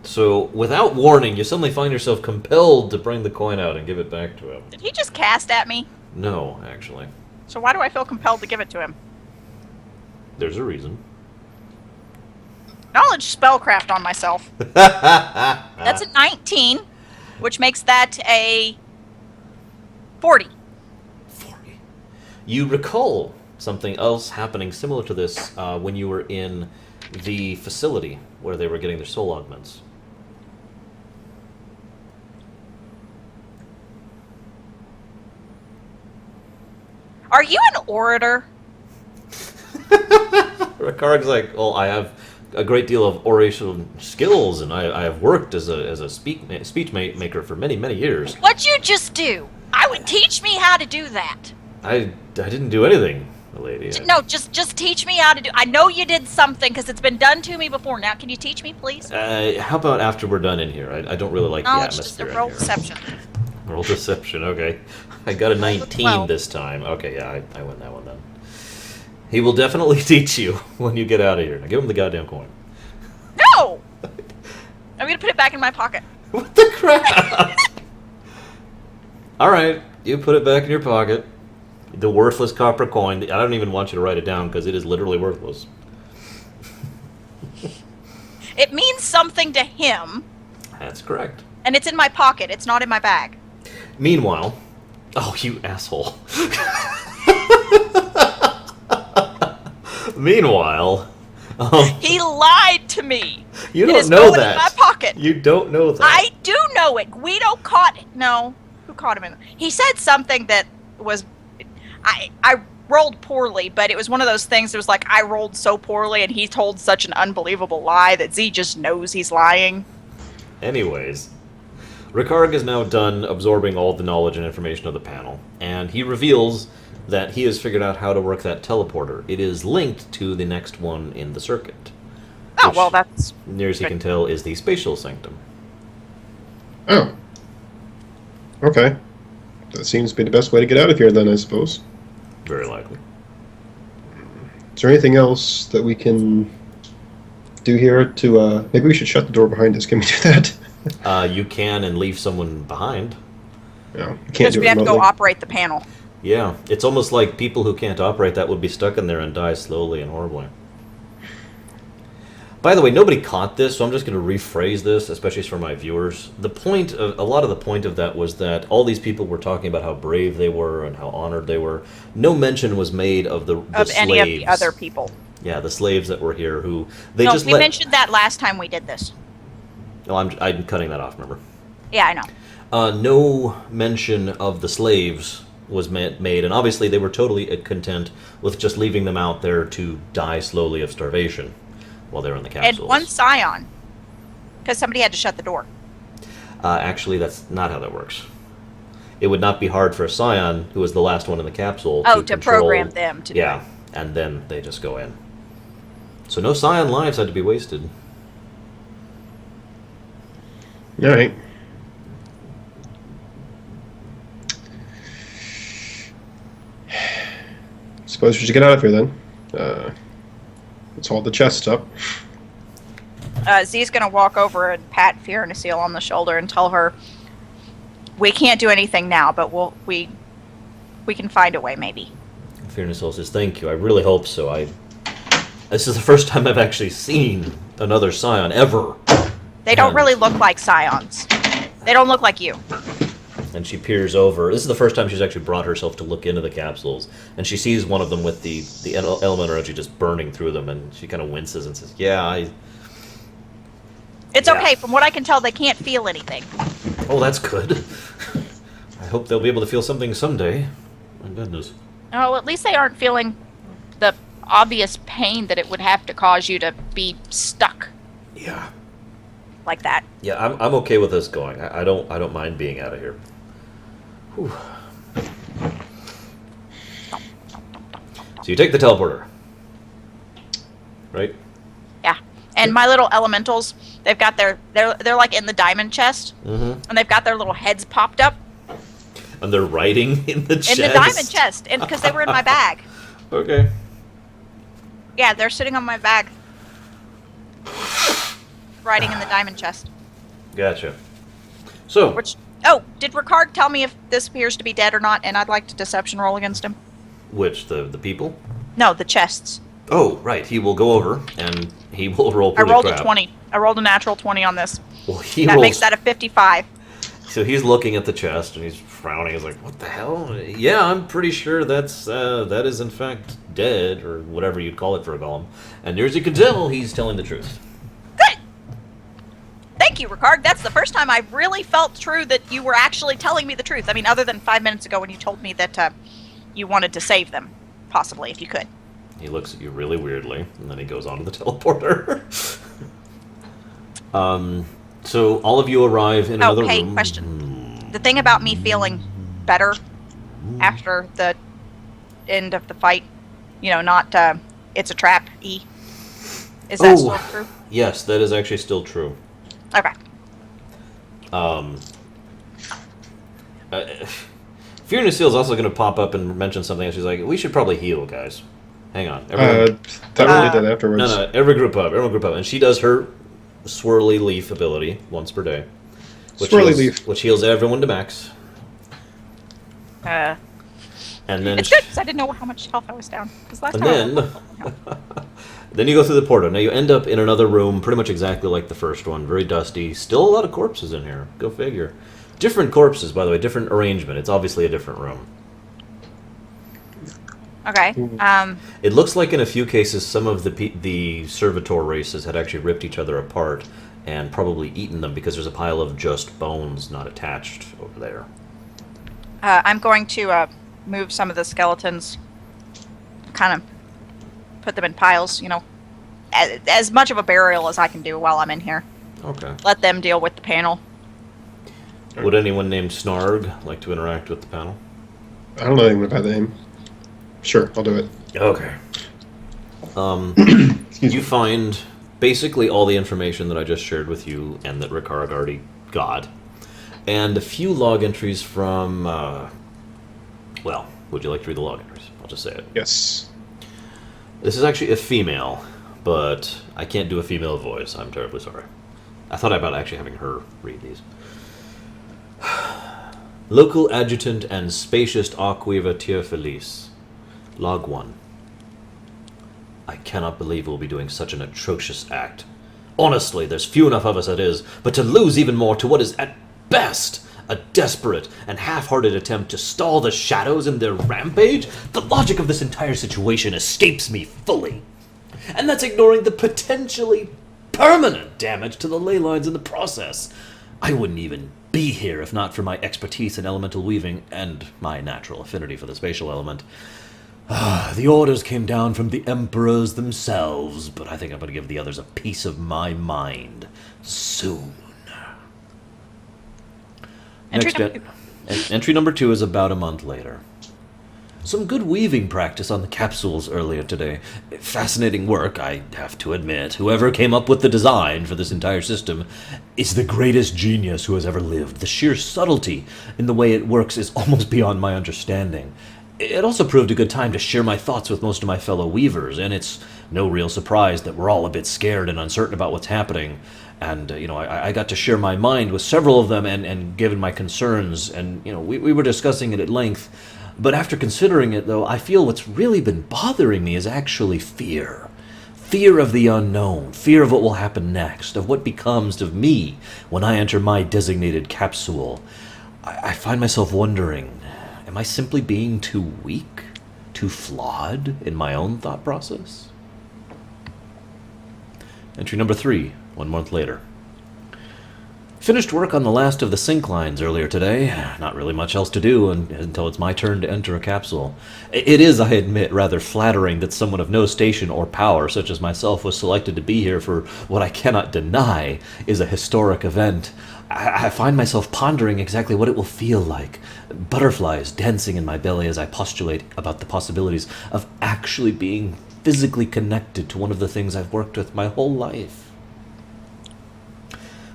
So, without warning, you suddenly find yourself compelled to bring the coin out and give it back to him. Did he just cast at me? No, actually. So why do I feel compelled to give it to him? There's a reason. Knowledge spellcraft on myself. That's a 19, which makes that a 40. 40. You recall something else happening similar to this when you were in the facility where they were getting their soul augments. Are you an orator? Rikarg's like, well, I have a great deal of oration skills, and I have worked as a speech maker for many, many years. What'd you just do? I would teach me how to do that. I didn't do anything, lady. No, just teach me how to do. I know you did something because it's been done to me before. Now, can you teach me, please? How about after we're done in here? I don't really like the Knowledge, just atmosphere in roll here. deception. Roll deception, okay. I got a 19 12. this time. Okay, yeah, I win that one then. He will definitely teach you when you get out of here. Now give him the goddamn coin. No! I'm gonna put it back in my pocket. What the crap? Alright, you put it back in your pocket. The worthless copper coin. I don't even want you to write it down because it is literally worthless. It means something to him, That's correct. and it's in my pocket. It's not in my bag. Meanwhile, oh, you asshole. Meanwhile, He lied to me. you It don't is know going that. in my pocket. You don't know that. I do know it. Guido caught it. No, who caught him in? He said something that was, I rolled poorly, but it was one of those things that was like I rolled so poorly, and he told such an unbelievable lie that Z just knows he's lying. Anyways, Rikarg is now done absorbing all the knowledge and information of the panel, and he reveals that he has figured out how to work that teleporter. It is linked to the next one in the circuit. Oh Which, well, that's near as he can tell, is the spatial sanctum. Oh. Okay. That seems to be the best way to get out of here then, I suppose. Very likely. Is there anything else that we can do here to, maybe we should shut the door behind us. Can we do that? You can and leave someone behind. No, we can't because do we it have to go remotely. operate the panel. Yeah, it's almost like people who can't operate that would be stuck in there and die slowly and horribly. By the way, nobody caught this, so I'm just going to rephrase this, especially for my viewers. A lot of the point of that was that all these people were talking about how brave they were and how honored they were. No mention was made of the slaves. Any of the other people. Yeah, the slaves that were here who We just let. mentioned that last time we did this. Oh, I'm cutting that off. Remember? Yeah, I know. No mention of the slaves was made, and obviously they were totally content with just leaving them out there to die slowly of starvation while they were in the And capsules. one scion, because somebody had to shut the door. Actually, that's not how that works. It would not be hard for a scion, who was the last one in the capsule, Oh, to to control, program them to do yeah, and then they just go in. So no scion lives had to be wasted. All right. Suppose we should get out of here then. Let's hold the chest up. Z's gonna walk over and pat Fiona on the shoulder and tell her, "We can't do anything now, but we can find a way, maybe." Fearness says, "Thank you. I really hope so. This is the first time I've actually seen another scion ever." They don't And- really look like scions. They don't look like you. And she peers over. This is the first time she's actually brought herself to look into the capsules, and she sees one of them with the elemental energy just burning through them, and she kind of winces and says, "Yeah, It's Yeah. okay. From what I can tell, they can't feel anything. Oh, that's good. I hope they'll be able to feel something someday. My goodness. Oh, at least they aren't feeling the obvious pain that it would have to cause you to be stuck Yeah. like that. Yeah, I'm okay with this going. I don't mind being out of here. Whew. So you take the teleporter, right? Yeah. And my little elementals, they've got they're like in the diamond chest, Mm-hmm. and they've got their little heads popped up And they're writing in the chest. in the diamond chest, and because they were in my bag. Okay. Yeah, they're sitting on my bag, riding in the diamond chest. Gotcha. So, Which, oh, did Ricard tell me if this appears to be dead or not? And I'd like to deception roll against him. which the people? No, the chests. Oh, right. He will go over and he will roll I pretty rolled crap. a 20. I rolled a natural 20 on this. Well, he That rolls. makes that a 55. So he's looking at the chest and he's frowning. He's like, "What the hell? Yeah, I'm pretty sure that is in fact dead, or whatever you'd call it for a golem." And as you can tell, he's telling the truth. Good. Thank you, Ricard. That's the first time I've really felt true that you were actually telling me the truth. I mean, other than 5 minutes ago when you told me that you wanted to save them, possibly, if you could. He looks at you really weirdly, and then he goes on to the teleporter. So all of you arrive in another hey, room. question. The thing about me feeling better after the end of the fight, not it's a trap, E. Is that still true? Yes, that is actually still true. Okay. Fear Lucille is also going to pop up and mention something, and she's like, "We should probably heal, guys. Hang on. Everyone, That really did afterwards. no, everyone group up. And she does her swirly leaf ability once per day. Swirly leaf. Which heals everyone to max. Uh, And then it's good because I didn't know how much health I was down. Because last And time then, then you go through the portal. Now you end up in another room, pretty much exactly like the first one. Very dusty. Still a lot of corpses in here. Go figure. Different corpses, by the way. Different arrangement. It's obviously a different room. Okay. It looks like in a few cases, some of the servitor races had actually ripped each other apart and probably eaten them because there's a pile of just bones not attached over there. I'm going to move some of the skeletons, kind of put them in piles, as much of a burial as I can do while I'm in here. Okay. Let them deal with the panel. Would anyone named Snarg like to interact with the panel? I don't know anything about the name. Sure, I'll do it. Okay. You find basically all the information that I just shared with you and that Ricard already got. And a few log entries from, well, would you like to read the log entries? I'll just say it. Yes. This is actually a female, but I can't do a female voice. I'm terribly sorry. I thought about actually having her read these. Local adjutant and spacious Aquiva Tier Felice. Log 1. I cannot believe we'll be doing such an atrocious act. Honestly, there's few enough of us as is, but to lose even more to what is at best a desperate and half-hearted attempt to stall the shadows in their rampage, the logic of this entire situation escapes me fully. And that's ignoring the potentially permanent damage to the ley lines in the process. I wouldn't even be here if not for my expertise in elemental weaving and my natural affinity for the spatial element. The orders came down from the emperors themselves, but I think I'm going to give the others a piece of my mind soon. Entry number 2 is about a month later. Some good weaving practice on the capsules earlier today. Fascinating work, I have to admit. Whoever came up with the design for this entire system is the greatest genius who has ever lived. The sheer subtlety in the way it works is almost beyond my understanding. It also proved a good time to share my thoughts with most of my fellow weavers, and it's no real surprise that we're all a bit scared and uncertain about what's happening. And, I got to share my mind with several of them and given my concerns, and, we were discussing it at length. But after considering it, though, I feel what's really been bothering me is actually fear. Fear of the unknown, fear of what will happen next, of what becomes of me when I enter my designated capsule. I find myself wondering, am I simply being too weak, too flawed in my own thought process? Entry number 3, 1 month later. Finished work on the last of the sync lines earlier today. Not really much else to do until it's my turn to enter a capsule. It is, I admit, rather flattering that someone of no station or power, such as myself, was selected to be here for what I cannot deny is a historic event. I find myself pondering exactly what it will feel like. Butterflies dancing in my belly as I postulate about the possibilities of actually being physically connected to one of the things I've worked with my whole life.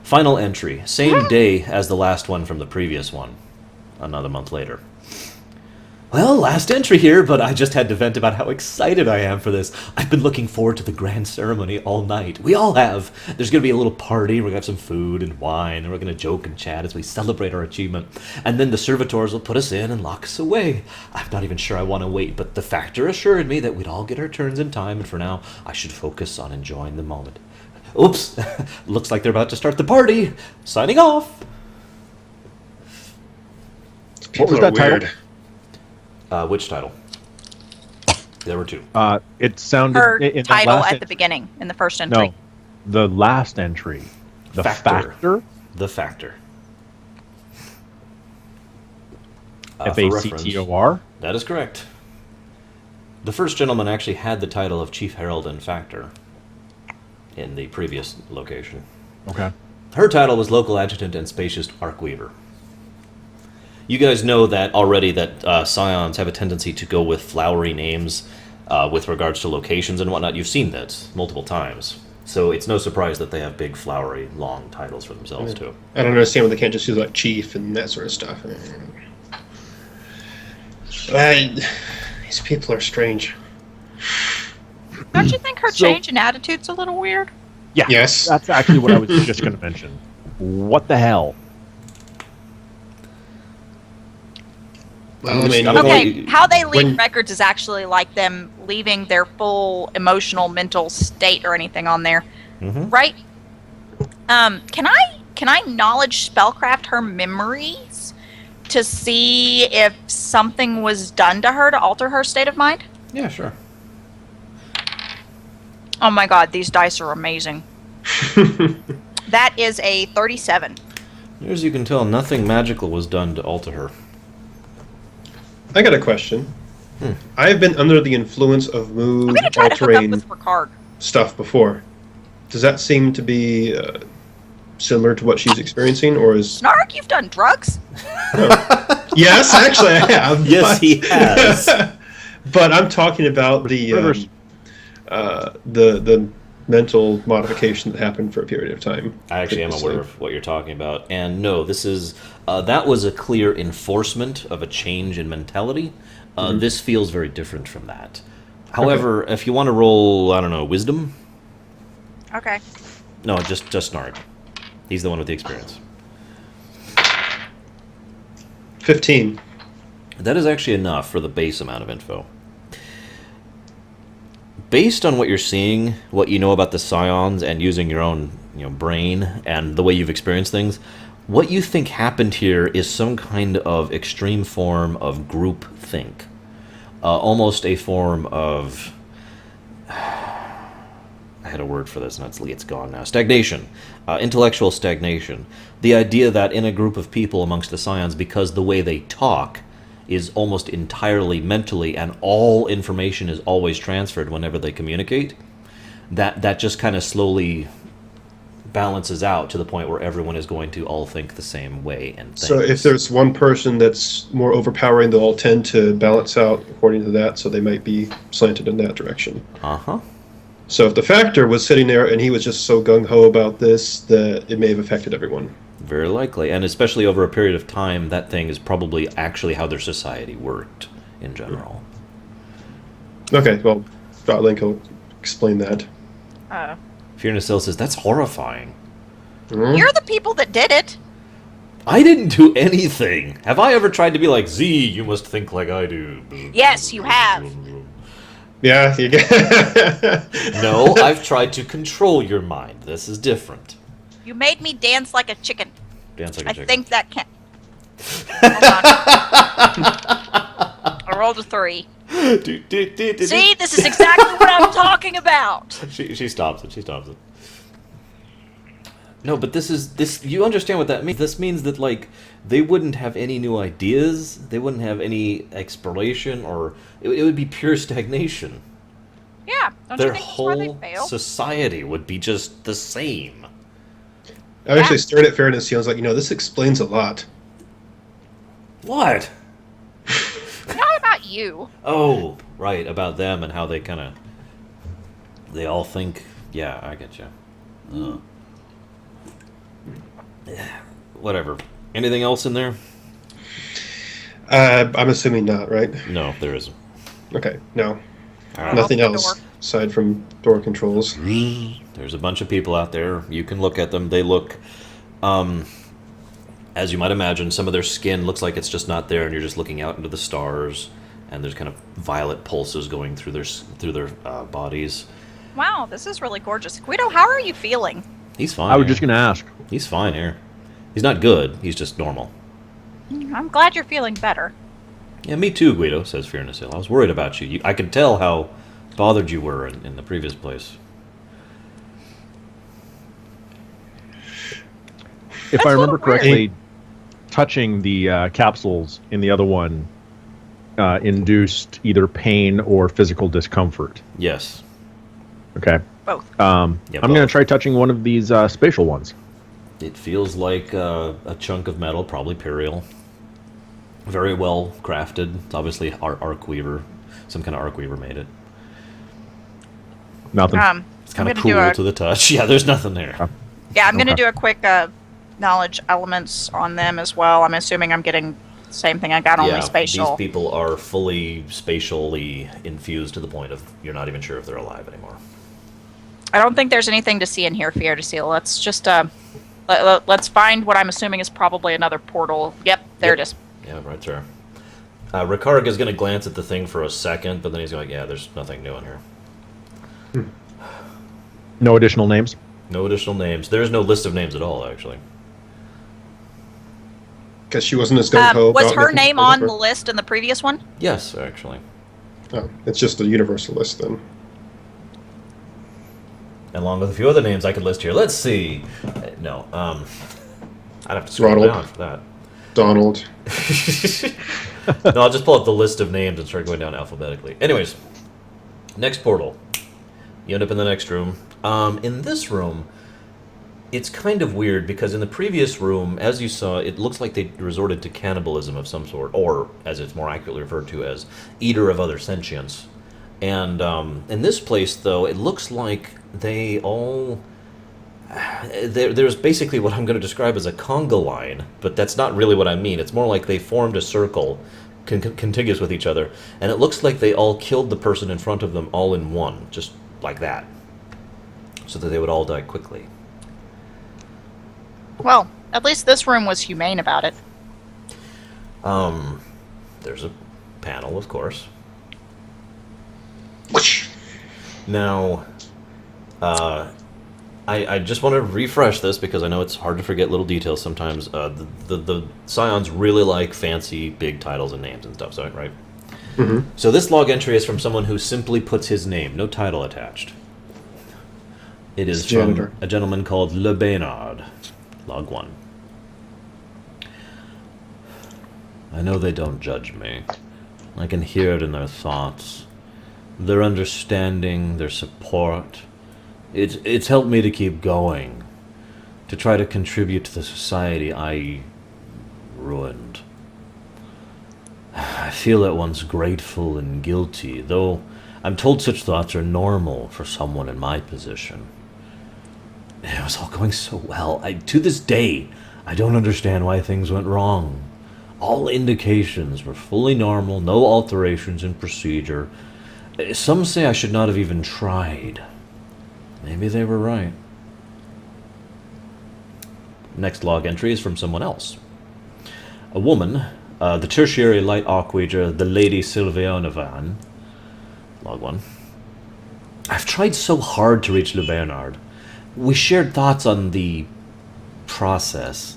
Final entry, same day as the last one from the previous one, another month later. Well, last entry here, but I just had to vent about how excited I am for this. I've been looking forward to the grand ceremony all night. We all have. There's going to be a little party, we're going to have some food and wine, and we're going to joke and chat as we celebrate our achievement. And then the servitors will put us in and lock us away. I'm not even sure I want to wait, but the Factor assured me that we'd all get our turns in time, and for now, I should focus on enjoying the moment. Oops, looks like they're about to start the party. Signing off. What was that title? Which title? There were two. It sounded Her in that title last at the beginning in the first entry. No, the last entry. The Factor. The Factor. Factor. That is correct. The first gentleman actually had the title of Chief Herald and Factor in the previous location. Okay. Her title was Local Adjutant and Spacious Arcweaver. You guys know that already that Scions have a tendency to go with flowery names with regards to locations and whatnot. You've seen that multiple times. So it's no surprise that they have big, flowery, long titles for themselves, too. I don't understand why they can't just use like chief and that sort of stuff. These people are strange. Don't you think her change in attitude's a little weird? Yeah. Yes. That's actually what I was just going to mention. What the hell? Well, I mean, Okay, how they leave when- records is actually like them leaving their full emotional, mental state or anything on there, right? Can I knowledge spellcraft her memories to see if something was done to her to alter her state of mind? Yeah, sure. Oh my god, these dice are amazing. That is a 37. As you can tell, nothing magical was done to alter her. I got a question. I've been under the influence of I'm mood gonna try to hook up altering with Ricard. stuff before. Does that seem to be similar to what she's experiencing, or is? Snark, you've done drugs? Yes, actually, I have. Yes, but- he has. But I'm talking about the mental modification that happened for a period of time. I actually am aware of what you're talking about. And no, this is that was a clear enforcement of a change in mentality. This feels very different from that. However, if you want to roll, I don't know, wisdom? Okay. No, just Snark. He's the one with the experience. 15. That is actually enough for the base amount of info. Based on what you're seeing, what you know about the Scions, and using your own brain and the way you've experienced things, what you think happened here is some kind of extreme form of group think. Almost a form of... I had a word for this, and it's gone now. Stagnation. Intellectual stagnation. The idea that in a group of people amongst the Scions, because the way they talk is almost entirely mentally, and all information is always transferred whenever they communicate, that just kind of slowly balances out to the point where everyone is going to all think the same way and think. So if there's one person that's more overpowering, they'll all tend to balance out according to that, so they might be slanted in that direction. Uh-huh. So if the Factor was sitting there and he was just so gung-ho about this, that it may have affected everyone. Very likely, and especially over a period of time, that thing is probably actually how their society worked in general. Okay, well, Link will explain that. Fiernasil says, that's horrifying. You're the people that did it. I didn't do anything. Have I ever tried to be like, Z, you must think like I do? Yes, you have. Yeah, you get. No, I've tried to control your mind. This is different. You made me dance like a chicken. Dance like a I chicken. think that can. Hold on. I rolled a 3. See, this is exactly what I'm talking about. She stops it. She stops it. No, but this. You understand what that means? This means that like they wouldn't have any new ideas. They wouldn't have any exploration, or it would be pure stagnation. Yeah, don't Their you think that's why they whole fail? society would be just the same. I actually stared at Fairness. I was like, this explains a lot. What? Not about you. Oh, right, about them and how they kind of. They all think. Yeah, I get you. Whatever. Anything else in there? I'm assuming not, right? No, there isn't. Okay, no. All right. Nothing Open the else door. aside from door controls. There's a bunch of people out there. You can look at them. They look, as you might imagine, some of their skin looks like it's just not there, and you're just looking out into the stars. And there's kind of violet pulses going through their bodies. Wow, this is really gorgeous. Guido, how are you feeling? He's fine. I was here. just going to ask. He's fine here. He's not good. He's just normal. I'm glad you're feeling better. Yeah, me too, Guido, says Fearness Hill. I was worried about you. I could tell how bothered you were in the previous place. If That's I a remember little weird. correctly, touching the capsules in the other one induced either pain or physical discomfort. Yes. Okay. Both. Yeah, I'm both. going to try touching one of these spatial ones. It feels like a chunk of metal, probably Purial. Very well crafted. It's obviously arc weaver. Some kind of arc weaver made it. Nothing. It's kind I'm of gonna do cool a- to the touch. Yeah, there's nothing there. Yeah, I'm going to Okay. do a quick knowledge elements on them as well. I'm assuming I'm getting the same thing I got, only Yeah, spatial. these people are fully spatially infused to the point of you're not even sure if they're alive anymore. I don't think there's anything to see in here, Fear to see. Let's just let's find what I'm assuming is probably another portal. Yep, there Yep. it is. Yeah, right there. Rikarg is going to glance at the thing for a second, but then he's going, yeah, there's nothing new in here. No additional names? No additional names. There's no list of names at all, actually. Because she wasn't as gung-ho Was about her making name portals, on or- the list in the previous one? Yes, actually. Oh, it's just a universal list then. Along with a few other names I could list here. Let's see. No, I'd have to scroll Ronald. down for that. Donald. No, I'll just pull up the list of names and start going down alphabetically. Anyways, next portal. You end up in the next room. In this room, it's kind of weird because in the previous room, as you saw, it looks like they resorted to cannibalism of some sort, or as it's more accurately referred to as eater of other sentients. And in this place, though, it looks like they all... There's basically what I'm going to describe as a conga line, but that's not really what I mean. It's more like they formed a circle contiguous with each other, and it looks like they all killed the person in front of them all in one, just like that, so that they would all die quickly. Well, at least this room was humane about it. There's a panel, of course. Whoosh. Now, I just want to refresh this because I know it's hard to forget little details sometimes. The Scions really like fancy big titles and names and stuff, so, right? Mhm. So this log entry is from someone who simply puts his name, no title attached. It is It's janitor. from a gentleman called Le Baynard. Log 1. I know they don't judge me. I can hear it in their thoughts. Their understanding, their support. It's helped me to keep going. To try to contribute to the society I ruined. I feel at once grateful and guilty, though I'm told such thoughts are normal for someone in my position. It was all going so well. To this day, I don't understand why things went wrong. All indications were fully normal, no alterations in procedure. Some say I should not have even tried. Maybe they were right. Next log entry is from someone else. A woman, the tertiary light archwager, the Lady Sylveonovan. Log 1. I've tried so hard to reach Le Bernard. We shared thoughts on the process.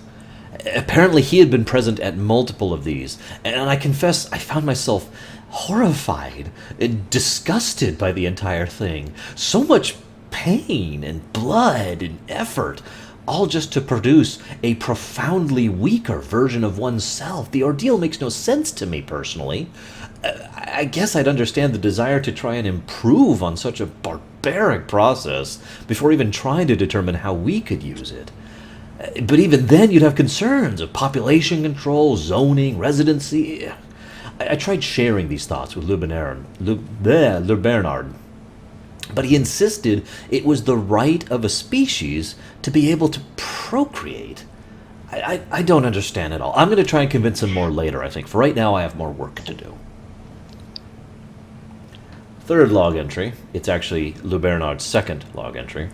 Apparently he had been present at multiple of these, and I confess I found myself horrified and disgusted by the entire thing. So much pain and blood and effort, all just to produce a profoundly weaker version of oneself. The ordeal makes no sense to me personally. I guess I'd understand the desire to try and improve on such a barbaric process before even trying to determine how we could use it. But even then, you'd have concerns of population control, zoning, residency. I tried sharing these thoughts with Le Bernard, but he insisted it was the right of a species to be able to procreate. I don't understand it all. I'm going to try and convince him more later, I think. For right now, I have more work to do. Third log entry. It's actually Le Bernard's second log entry.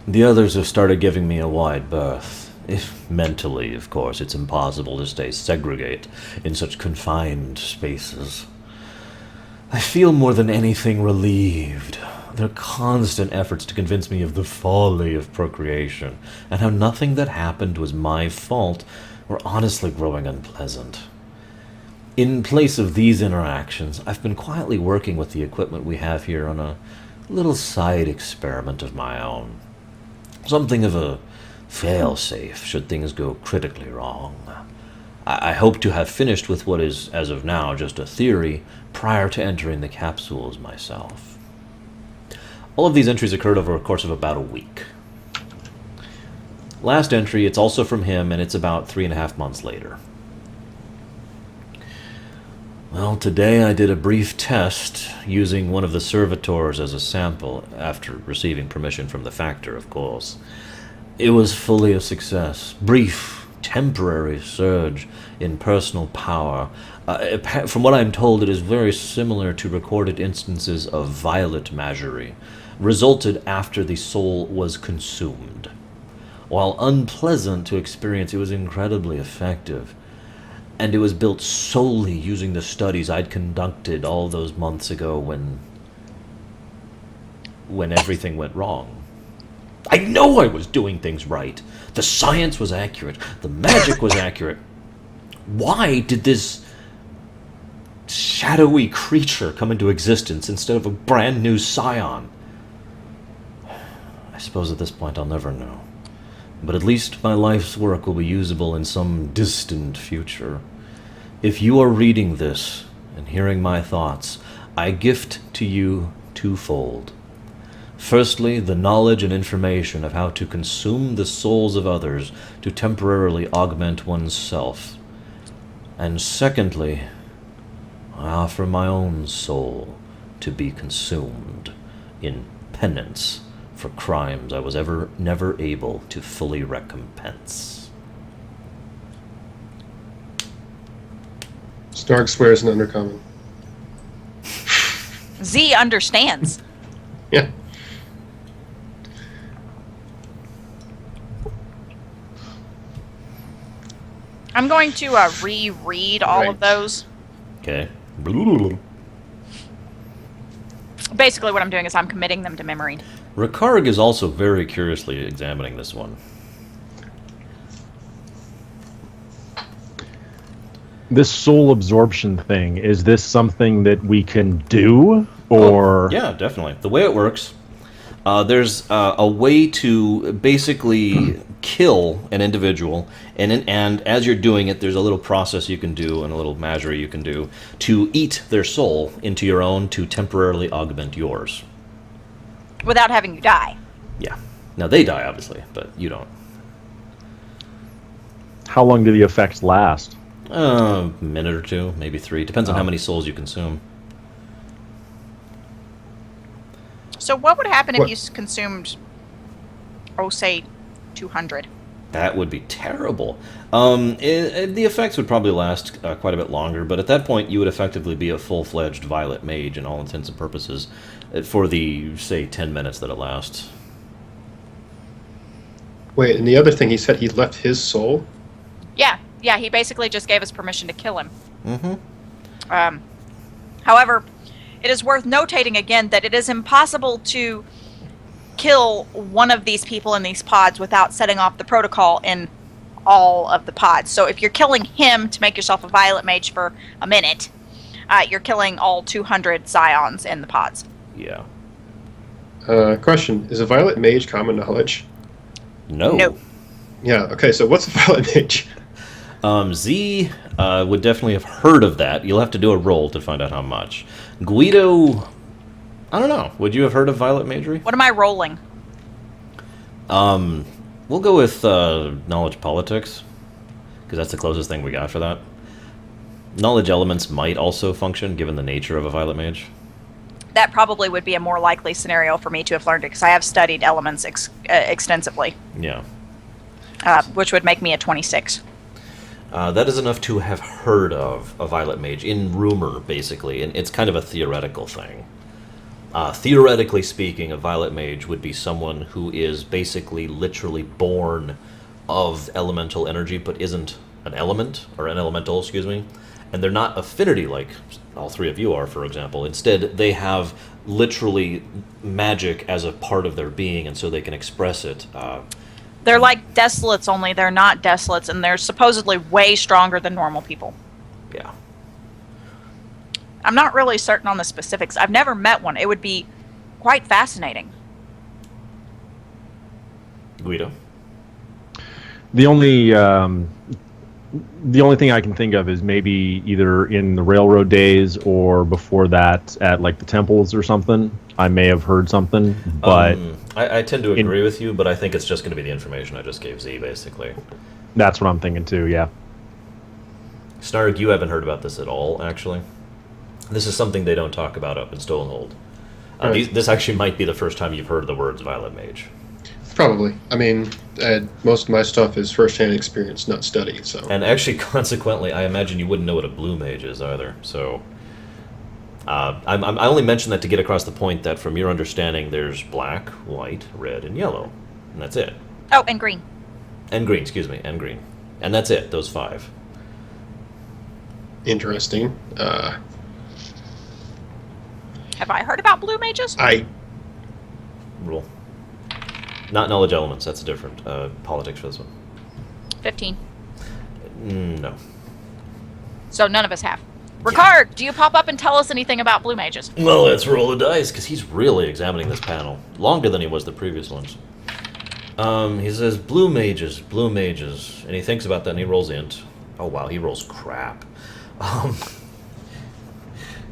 The others have started giving me a wide berth. If mentally, of course, it's impossible to stay segregate in such confined spaces. I feel more than anything relieved. Their constant efforts to convince me of the folly of procreation and how nothing that happened was my fault were honestly growing unpleasant. In place of these interactions, I've been quietly working with the equipment we have here on a little side experiment of my own. Something of a fail-safe should things go critically wrong. I hope to have finished with what is, as of now, just a theory prior to entering the capsules myself. All of these entries occurred over a course of about a week. Last entry, it's also from him, and it's about 3.5 months later. Well, today I did a brief test using one of the servitors as a sample, after receiving permission from the factor, of course. It was fully a success. Brief, temporary surge in personal power. From what I'm told, it is very similar to recorded instances of violet magiry, resulted after the soul was consumed. While unpleasant to experience, it was incredibly effective. And it was built solely using the studies I'd conducted all those months ago when everything went wrong. I know I was doing things right. The science was accurate. The magic was accurate. Why did this shadowy creature come into existence instead of a brand new scion? I suppose at this point I'll never know. But at least my life's work will be usable in some distant future. If you are reading this and hearing my thoughts, I gift to you twofold. Firstly, the knowledge and information of how to consume the souls of others to temporarily augment oneself. And secondly, I offer my own soul to be consumed in penance for crimes I was never able to fully recompense. Snarg swears in Undercommon. Z understands. Yeah. I'm going to reread all of those. Okay. Basically, what I'm doing is I'm committing them to memory. Rikarg is also very curiously examining this one. This soul absorption thing, is this something that we can do? Or... Yeah, definitely. The way it works, there's a way to basically kill an individual, and as you're doing it, there's a little process you can do and a little magic you can do to eat their soul into your own to temporarily augment yours. Without having you die. Yeah. Now, they die, obviously, but you don't. How long do the effects last? A minute or two, maybe 3. Depends on how many souls you consume. So what would happen if you consumed, say, 200? That would be terrible. The effects would probably last quite a bit longer, but at that point you would effectively be a full-fledged violet mage in all intents and purposes for the, say, 10 minutes that it lasts. Wait, and the other thing, he said he left his soul? Yeah, he basically just gave us permission to kill him. Mm-hmm. However, it is worth notating again that it is impossible to kill one of these people in these pods without setting off the protocol in all of the pods. So if you're killing him to make yourself a violet mage for a minute, you're killing all 200 scions in the pods. Yeah. Question, is a violet mage common knowledge? No. No. Yeah. Okay. So what's a violet mage? Z would definitely have heard of that. You'll have to do a roll to find out how much. Guido, I don't know. Would you have heard of violet magery? What am I rolling? We'll go with knowledge politics, because that's the closest thing we got for that. Knowledge elements might also function, given the nature of a violet mage. That probably would be a more likely scenario for me to have learned it, because I have studied elements extensively, Yeah. which would make me a 26. That is enough to have heard of a violet mage, in rumor, basically, and it's kind of a theoretical thing. Theoretically speaking, a violet mage would be someone who is basically literally born of elemental energy, but isn't an element, or an elemental, excuse me. And they're not affinity like all three of you are, for example. Instead, they have literally magic as a part of their being, and so they can express it. They're like desolates, only they're not desolates, and they're supposedly way stronger than normal people. Yeah. I'm not really certain on the specifics. I've never met one. It would be quite fascinating. Guido? The only thing I can think of is maybe either in the railroad days or before that at like the temples or something. I may have heard something, but I tend to agree with you, but I think it's just going to be the information I just gave Z, basically. that's what I'm thinking too. Yeah. Snarg, you haven't heard about this at all, actually. This is something they don't talk about up in Stonehold. Right. This actually might be the first time you've heard the words Violet Mage. Probably. I mean, most of my stuff is first-hand experience, not study. So. And actually, consequently, I imagine you wouldn't know what a blue mage is either. So, I only mention that to get across the point that, from your understanding, there's black, white, red, and yellow, and that's it. Oh, and green. And green, excuse me, and green, and that's it. Those 5. Interesting. Have I heard about blue mages? Rule. Not knowledge elements. That's a different politics for this one. 15. No. So none of us have. Ricard, do you pop up and tell us anything about blue mages? Well, let's roll the dice, because he's really examining this panel. Longer than he was the previous ones. He says, blue mages, and he thinks about that and he rolls int. Oh, wow, he rolls crap.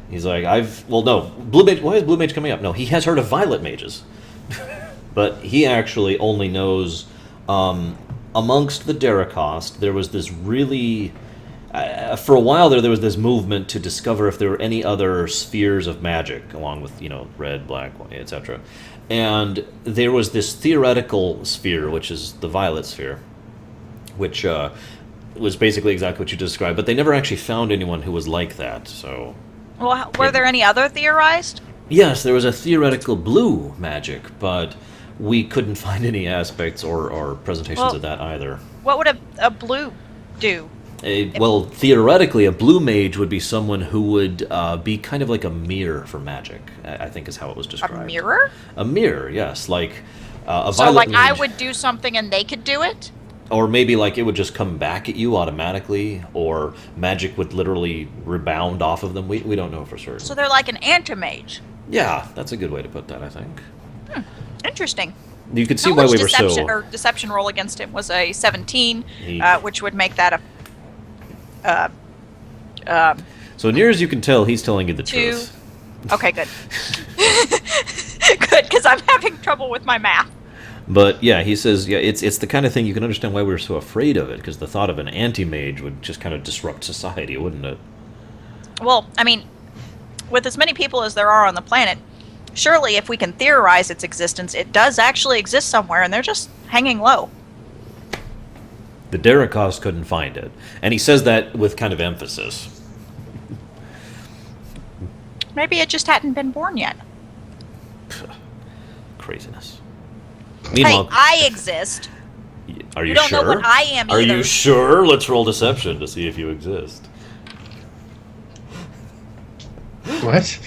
He's like, blue mage, why is blue mage coming up? No, he has heard of violet mages. But he actually only knows, amongst the Daracost, there was this really... for a while there was this movement to discover if there were any other spheres of magic, along with, red, black, white, etc. And there was this theoretical sphere, which is the violet sphere, which was basically exactly what you described, but they never actually found anyone who was like that, so... Well, were there any other theorized? Yes, there was a theoretical blue magic, but we couldn't find any aspects or presentations of that either. What would a blue do? Well, theoretically, a blue mage would be someone who would be kind of like a mirror for magic, I think is how it was described. A mirror? A mirror, yes. Like a So, violet like, mage. I would do something and they could do it? Or maybe, like, it would just come back at you automatically, or magic would literally rebound off of them. We don't know for certain. So they're like an anti-mage. Yeah, that's a good way to put that, I think. Interesting. You could see How why much we were deception, so... or deception roll against him was a 17, He- which would make that a... So near as you can tell, he's telling you the 2. truth. Okay, good. Good, because I'm having trouble with my math. But yeah, he says, yeah, it's the kind of thing you can understand why we were so afraid of it, because the thought of an anti-mage would just kind of disrupt society, wouldn't it? Well, I mean, with as many people as there are on the planet, surely if we can theorize its existence, it does actually exist somewhere, and they're just hanging low. The Daracost couldn't find it, and he says that with kind of emphasis. Maybe it just hadn't been born yet. Craziness. Hey, Meanwhile, I exist. are you You don't sure? know what I am Are either. you sure? Let's roll deception to see if you exist. What?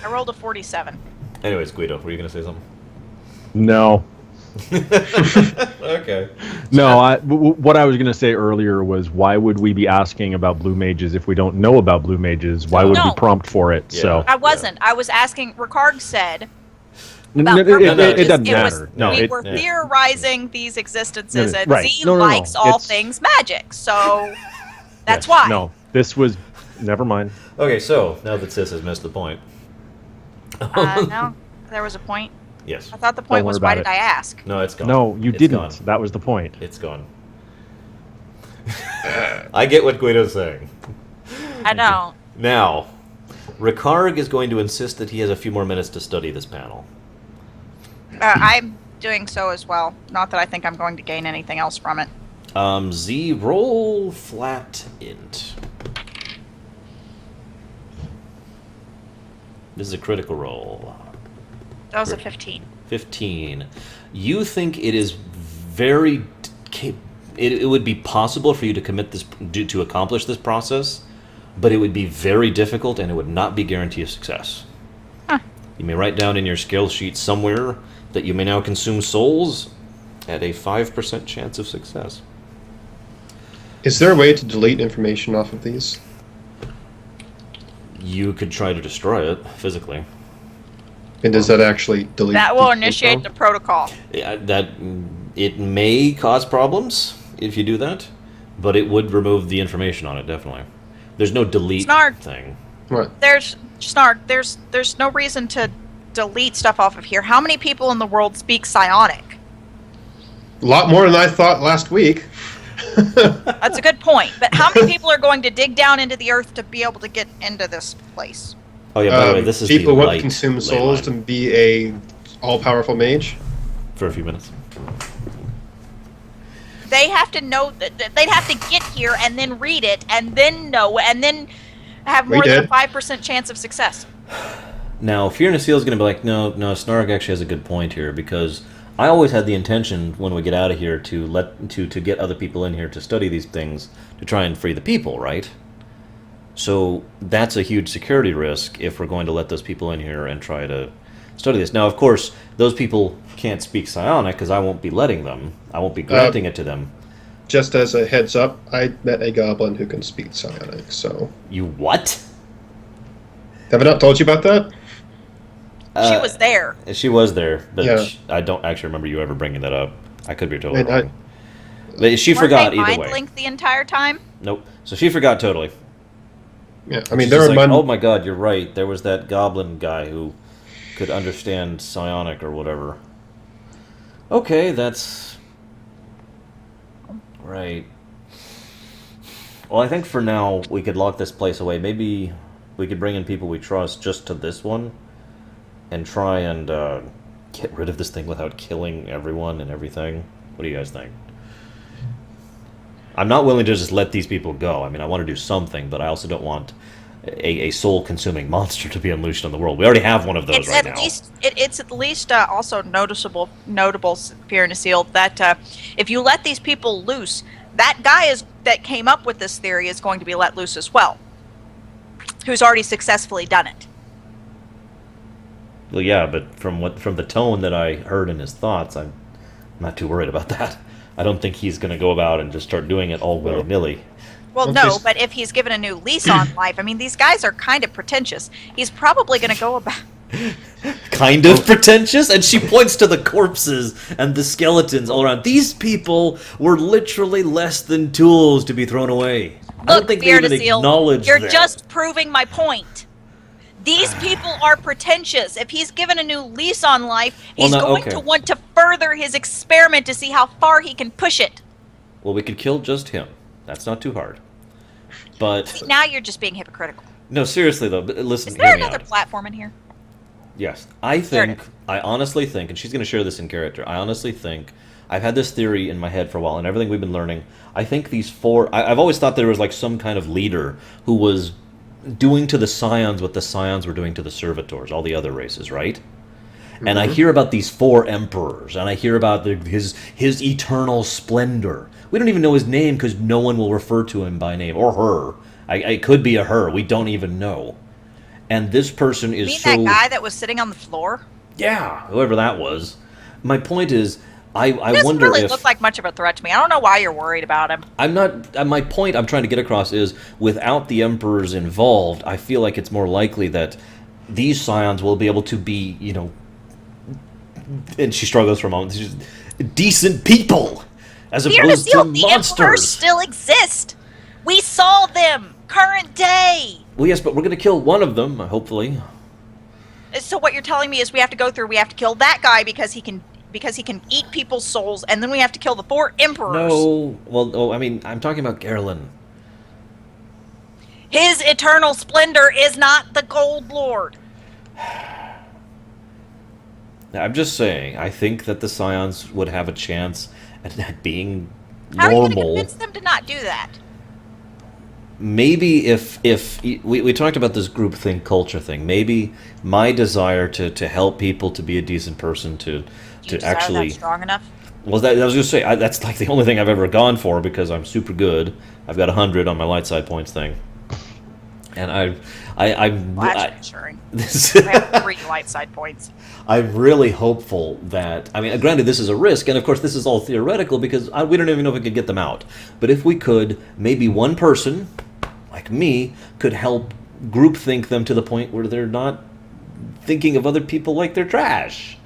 I rolled a 47. Anyways, Guido, were you going to say something? No. Okay. No, what I was going to say earlier was, why would we be asking about blue mages if we don't know about blue mages? Why would No. we prompt for it? Yeah. So I wasn't. I was asking. Ricard said about it purposes. doesn't was- matter. No, we it, were yeah. theorizing these existences, No, and right. Z No, likes all it's- things magic, so that's Yes. why. no, this was. Never mind. Okay, so now that Sis has missed the point. No, there was a point. Yes. I thought the point worry was, why about did it. I ask? No, it's gone. No, you It's didn't. gone. That was the point. It's gone. I get what Guido's saying. I don't. Now, Ricard is going to insist that he has a few more minutes to study this panel. I'm doing so as well. Not that I think I'm going to gain anything else from it. Z, roll flat int. This is a critical roll. That was a 15. 15. You think it is very... It would be possible for you to commit this, to accomplish this process, but it would be very difficult and it would not be guarantee of success. Huh. You may write down in your skill sheet somewhere that you may now consume souls at a 5% chance of success. Is there a way to delete information off of these? You could try to destroy it physically. And does that actually delete? That will the initiate info? the protocol. That it may cause problems if you do that, but it would remove the information on it definitely. There's no delete Snark. thing. What? There's no reason to delete stuff off of here. How many people in the world speak Psionic? A lot more than I thought last week. That's a good point. But how many people are going to dig down into the earth to be able to get into this place? Oh yeah, by the way, this is people the want light to consume ley souls to line be a all-powerful mage. for a few minutes. They have to know that they'd have to get here and then read it and then know and then have more than a did. 5% chance of success. Now, Fear Seal is going to be like, no, Snarg actually has a good point here, because I always had the intention when we get out of here to get other people in here to study these things to try and free the people, right? So that's a huge security risk if we're going to let those people in here and try to study this. Now, of course, those people can't speak Psionic because I won't be letting them. I won't be granting it to them. Just as a heads up, I met a goblin who can speak Psionic, so... You what? Have I not told you about that? She was there. She was there, but Yeah. I don't actually remember you ever bringing that up. I could be totally And I- wrong. But she Weren't forgot they either mind way. linked the entire time? Nope. So she forgot totally. Yeah, I mean, She's there just are like, oh my god, you're right. There was that goblin guy who could understand psionic or whatever. Okay, that's... Right. Well, I think for now we could lock this place away. Maybe we could bring in people we trust just to this one and try and get rid of this thing without killing everyone and everything. What do you guys think? I'm not willing to just let these people go. I mean, I want to do something, but I also don't want a soul-consuming monster to be unleashed on the world. We already have one of those It's right at now. least it's at least also notable, Fear Seal, that if you let these people loose, that guy that came up with this theory is going to be let loose as well, who's already successfully done it. Well, yeah, but from the tone that I heard in his thoughts, I'm not too worried about that. I don't think he's going to go about and just start doing it all willy-nilly. Well, Once no, he's- but if he's given a new lease on life, I mean, these guys are kind of pretentious. He's probably going to go about... Kind of pretentious, and she points to the corpses and the skeletons all around. These people were literally less than tools to be thrown away. I don't Look, think they Fear even Seal, acknowledge you're that. just proving my point. These people are pretentious. If he's given a new lease on life, Well, he's no, going okay. to want to further his experiment to see how far he can push it. Well, we could kill just him. That's not too hard. But See, now you're just being hypocritical. no, seriously though, listen. Is there hear me another out. platform in here? Yes. I There it think, I honestly think, and she's going to share this in character, I honestly think, I've had this theory in my head for a while, and everything we've been learning, I think these four, I've always thought there was like some kind of leader who was doing to the Scions what the Scions were doing to the Servitors, all the other races, right? And I hear about these four emperors, and I hear about his eternal splendor. We don't even know his name because no one will refer to him by name, or her. It could be a her. We don't even know. And this person is You mean so... that guy that was sitting on the floor? Yeah, whoever that was. My point is, I He doesn't wonder really if... look like much of a threat to me. I don't know why you're worried about him. I'm not... my point I'm trying to get across is, without the emperors involved, I feel like it's more likely that these Scions will be able to be, and she struggles for a moment. She's just, decent people, as Fear opposed to Seal, the Emperors monsters. still exist. We saw them. Current day. Well, yes, but we're going to kill one of them, hopefully. So what you're telling me is we have to go through. We have to kill that guy because he can eat people's souls, and then we have to kill the 4 emperors. No, well, oh, I mean, I'm talking about Garland. His eternal splendor is not the Gold Lord. I'm just saying, I think that the Scions would have a chance at being How are you going to normal. convince them to not do that? Maybe if we talked about this groupthink culture thing, maybe my desire to help people to be a decent person Do you to desire actually that strong enough? well, that, I was just say that's like the only thing I've ever gone for because I'm super good. I've got 100 on my light side points thing, and I'm Well, that's reassuring. this, I have 3 light side points. I'm really hopeful that, I mean, granted, this is a risk, and of course, this is all theoretical because we don't even know if we could get them out. But if we could, maybe one person, like me, could help groupthink them to the point where they're not thinking of other people like they're trash.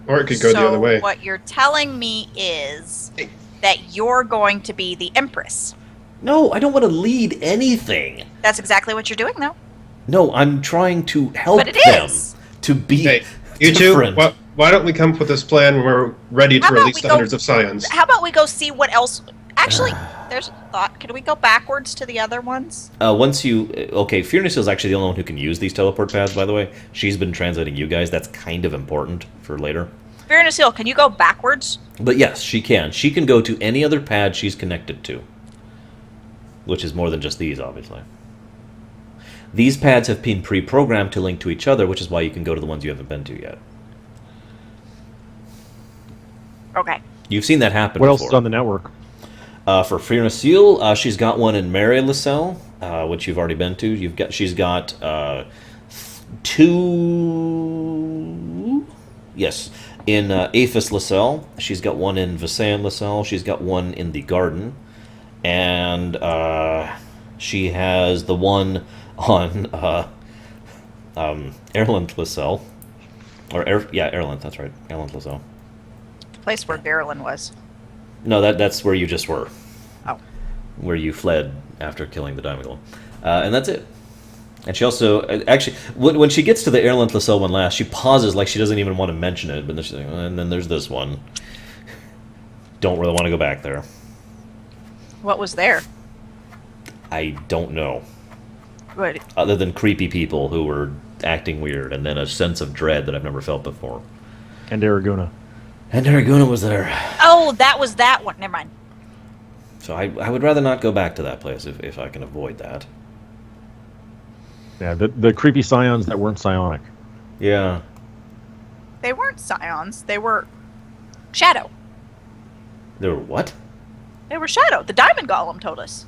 Or it could go the other way. So what you're telling me is that you're going to be the Empress. No, I don't want to lead anything. That's exactly what you're doing, though. No, I'm trying to help But it them is. to be Hey, you different. two, why don't we come up with this plan when we're ready to How about release we the go- hundreds of Scions? How about we go see what else? Actually, there's a thought. Can we go backwards to the other ones? Once you... Okay, Furnace is actually the only one who can use these teleport pads, by the way. She's been translating you guys. That's kind of important for later. Fairness Hill, can you go backwards? But yes, she can. She can go to any other pad she's connected to. Which is more than just these, obviously. These pads have been pre-programmed to link to each other, which is why you can go to the ones you haven't been to yet. Okay. You've seen that happen What before. else is on the network? For Fiona Seal, she's got one in Mary LaSalle, which you've already been to. She's got 2... Yes, in Aphis LaSalle. She's got one in Visayan LaSalle. She's got one in the Garden. And she has the one on Erland LaSalle. Erland, that's right. Erland LaSalle. The place where Garland was. No, that's where you just were. Oh. Where you fled after killing the Diamond Golem. And that's it. And she also, actually, when she gets to the Erland LaSalle one last, she pauses like she doesn't even want to mention it, but then she's like, and then there's this one. Don't really want to go back there. What was there? I don't know. Good. Other than creepy people who were acting weird, and then a sense of dread that I've never felt before. And Araguna. And Araguna was there. Oh, that was that one. Never mind. So I would rather not go back to that place if I can avoid that. Yeah, the creepy scions that weren't psionic. Yeah. They weren't Scions. They were Shadow. They were what? They were Shadow. The Diamond Golem told us.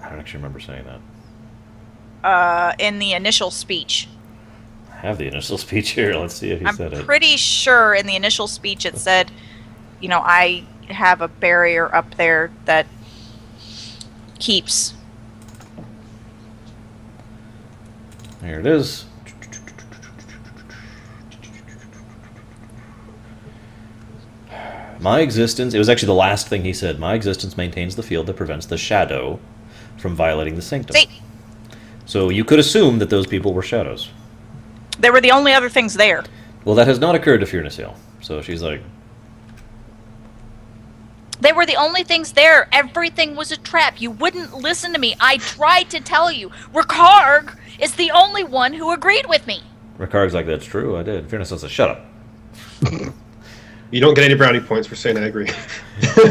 I don't actually remember saying that. In the initial speech. I have the initial speech here. Let's see if he said I'm it. pretty sure in the initial speech it said, you know, I have a barrier up there that keeps. Here it is. My existence, it was actually the last thing he said. My existence maintains the field that prevents the shadow from violating the sanctum. See, So you could assume that those people were shadows. they were the only other things there. Well, that has not occurred to Fiona Seal. So she's like, They were the only things there. Everything was a trap. You wouldn't listen to me. I tried to tell you. Rakarg is the only one who agreed with me. Ricard's like, that's true, I did. Fiona says, shut up. You don't get any brownie points for saying I agree.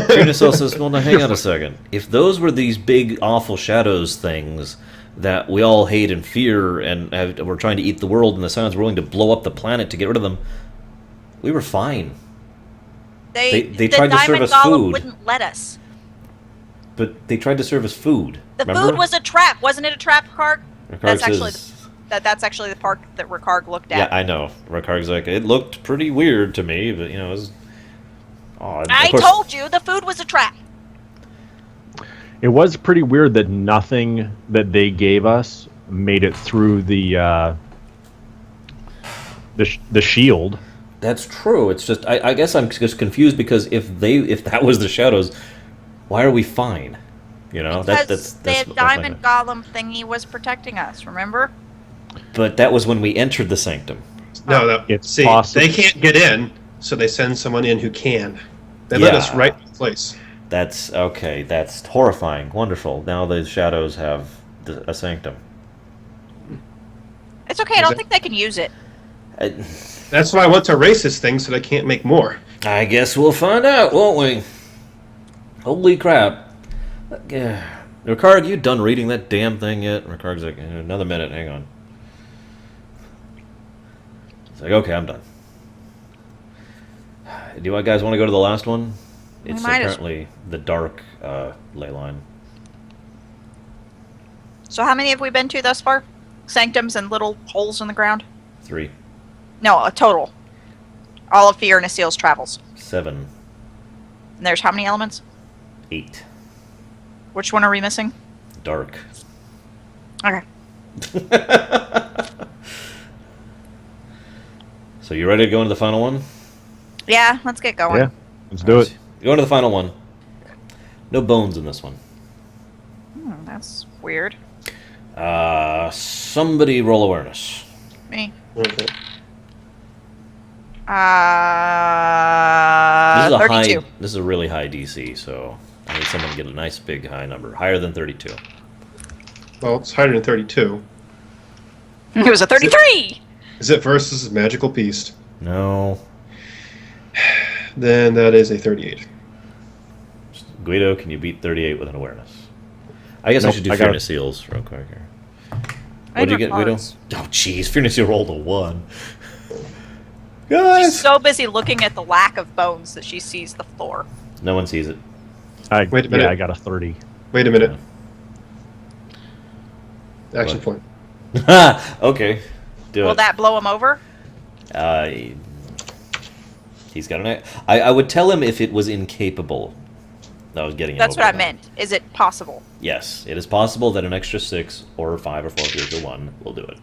Fiona says, well, now hang on a second. If those were these big, awful shadows things that we all hate and fear and we're trying to eat the world and the Scions were willing to blow up the planet to get rid of them, we were fine. They the tried to serve Diamond us Golem food. wouldn't let us. But they tried to serve us food. The remember? food was a trap, wasn't it? A trap, Rakarg. Ricard That's actually says, that's actually the part that Rakarg looked yeah, at. I know. Ricard's like, it looked pretty weird to me, but, you know, it was... Oh, and of I course- told you the food was a trap. It was pretty weird that nothing that they gave us made it through the the shield. That's true. It's just I guess I'm just confused because if that was the shadows, why are we fine? You know, Because that's the what I'm diamond thinking. golem thingy was protecting us. Remember? But that was when we entered the sanctum. No. It's See, possible. they can't get in, so they send someone in who can. They let us right in place. That's okay. That's horrifying. Wonderful. Now the shadows have a sanctum. It's okay. I don't think they can use it. I, That's why I want to erase this thing so they can't make more. I guess we'll find out, won't we? Holy crap! Ricard, you done reading that damn thing yet? Ricard's like, another minute. Hang on. It's like, okay, I'm done. Do you guys want to go to the last one? It's might as- apparently the dark ley line. So how many have we been to thus far? Sanctums and little holes in the ground? 3, No, a total. All of Fiona Seal's travels. 7, And there's how many elements? 8. Which one are we missing? Dark. Okay. So you ready to go into the final one? Yeah, let's get going. Yeah, let's do it. Go into the final one. No bones in this one. That's weird. Somebody roll awareness. Me. Okay. This is a 32. This is a really high DC, so I need someone to get a nice big high number, higher than 32. Well, it's higher than 32. It was a 33! Is it versus magical beast? No, Then that is a 38. Guido, can you beat 38 with an awareness? I guess I Nope, should do I got Fear it. Seals real quick here. I What did you don't get, Guido? know. Oh, jeez, Fear Seal rolled a 1. She's Guys! so busy looking at the lack of bones that she sees the floor. No one sees it. Wait a minute. Yeah, I got a 30. Wait a minute. Action What? point. Okay, do Will it. that blow him over? He's got an. I would tell him if it was incapable. I was getting. him That's over what I that. meant. Is it possible? Yes, it is possible that an extra 6 or 5 or 4 if you're 1 will do it.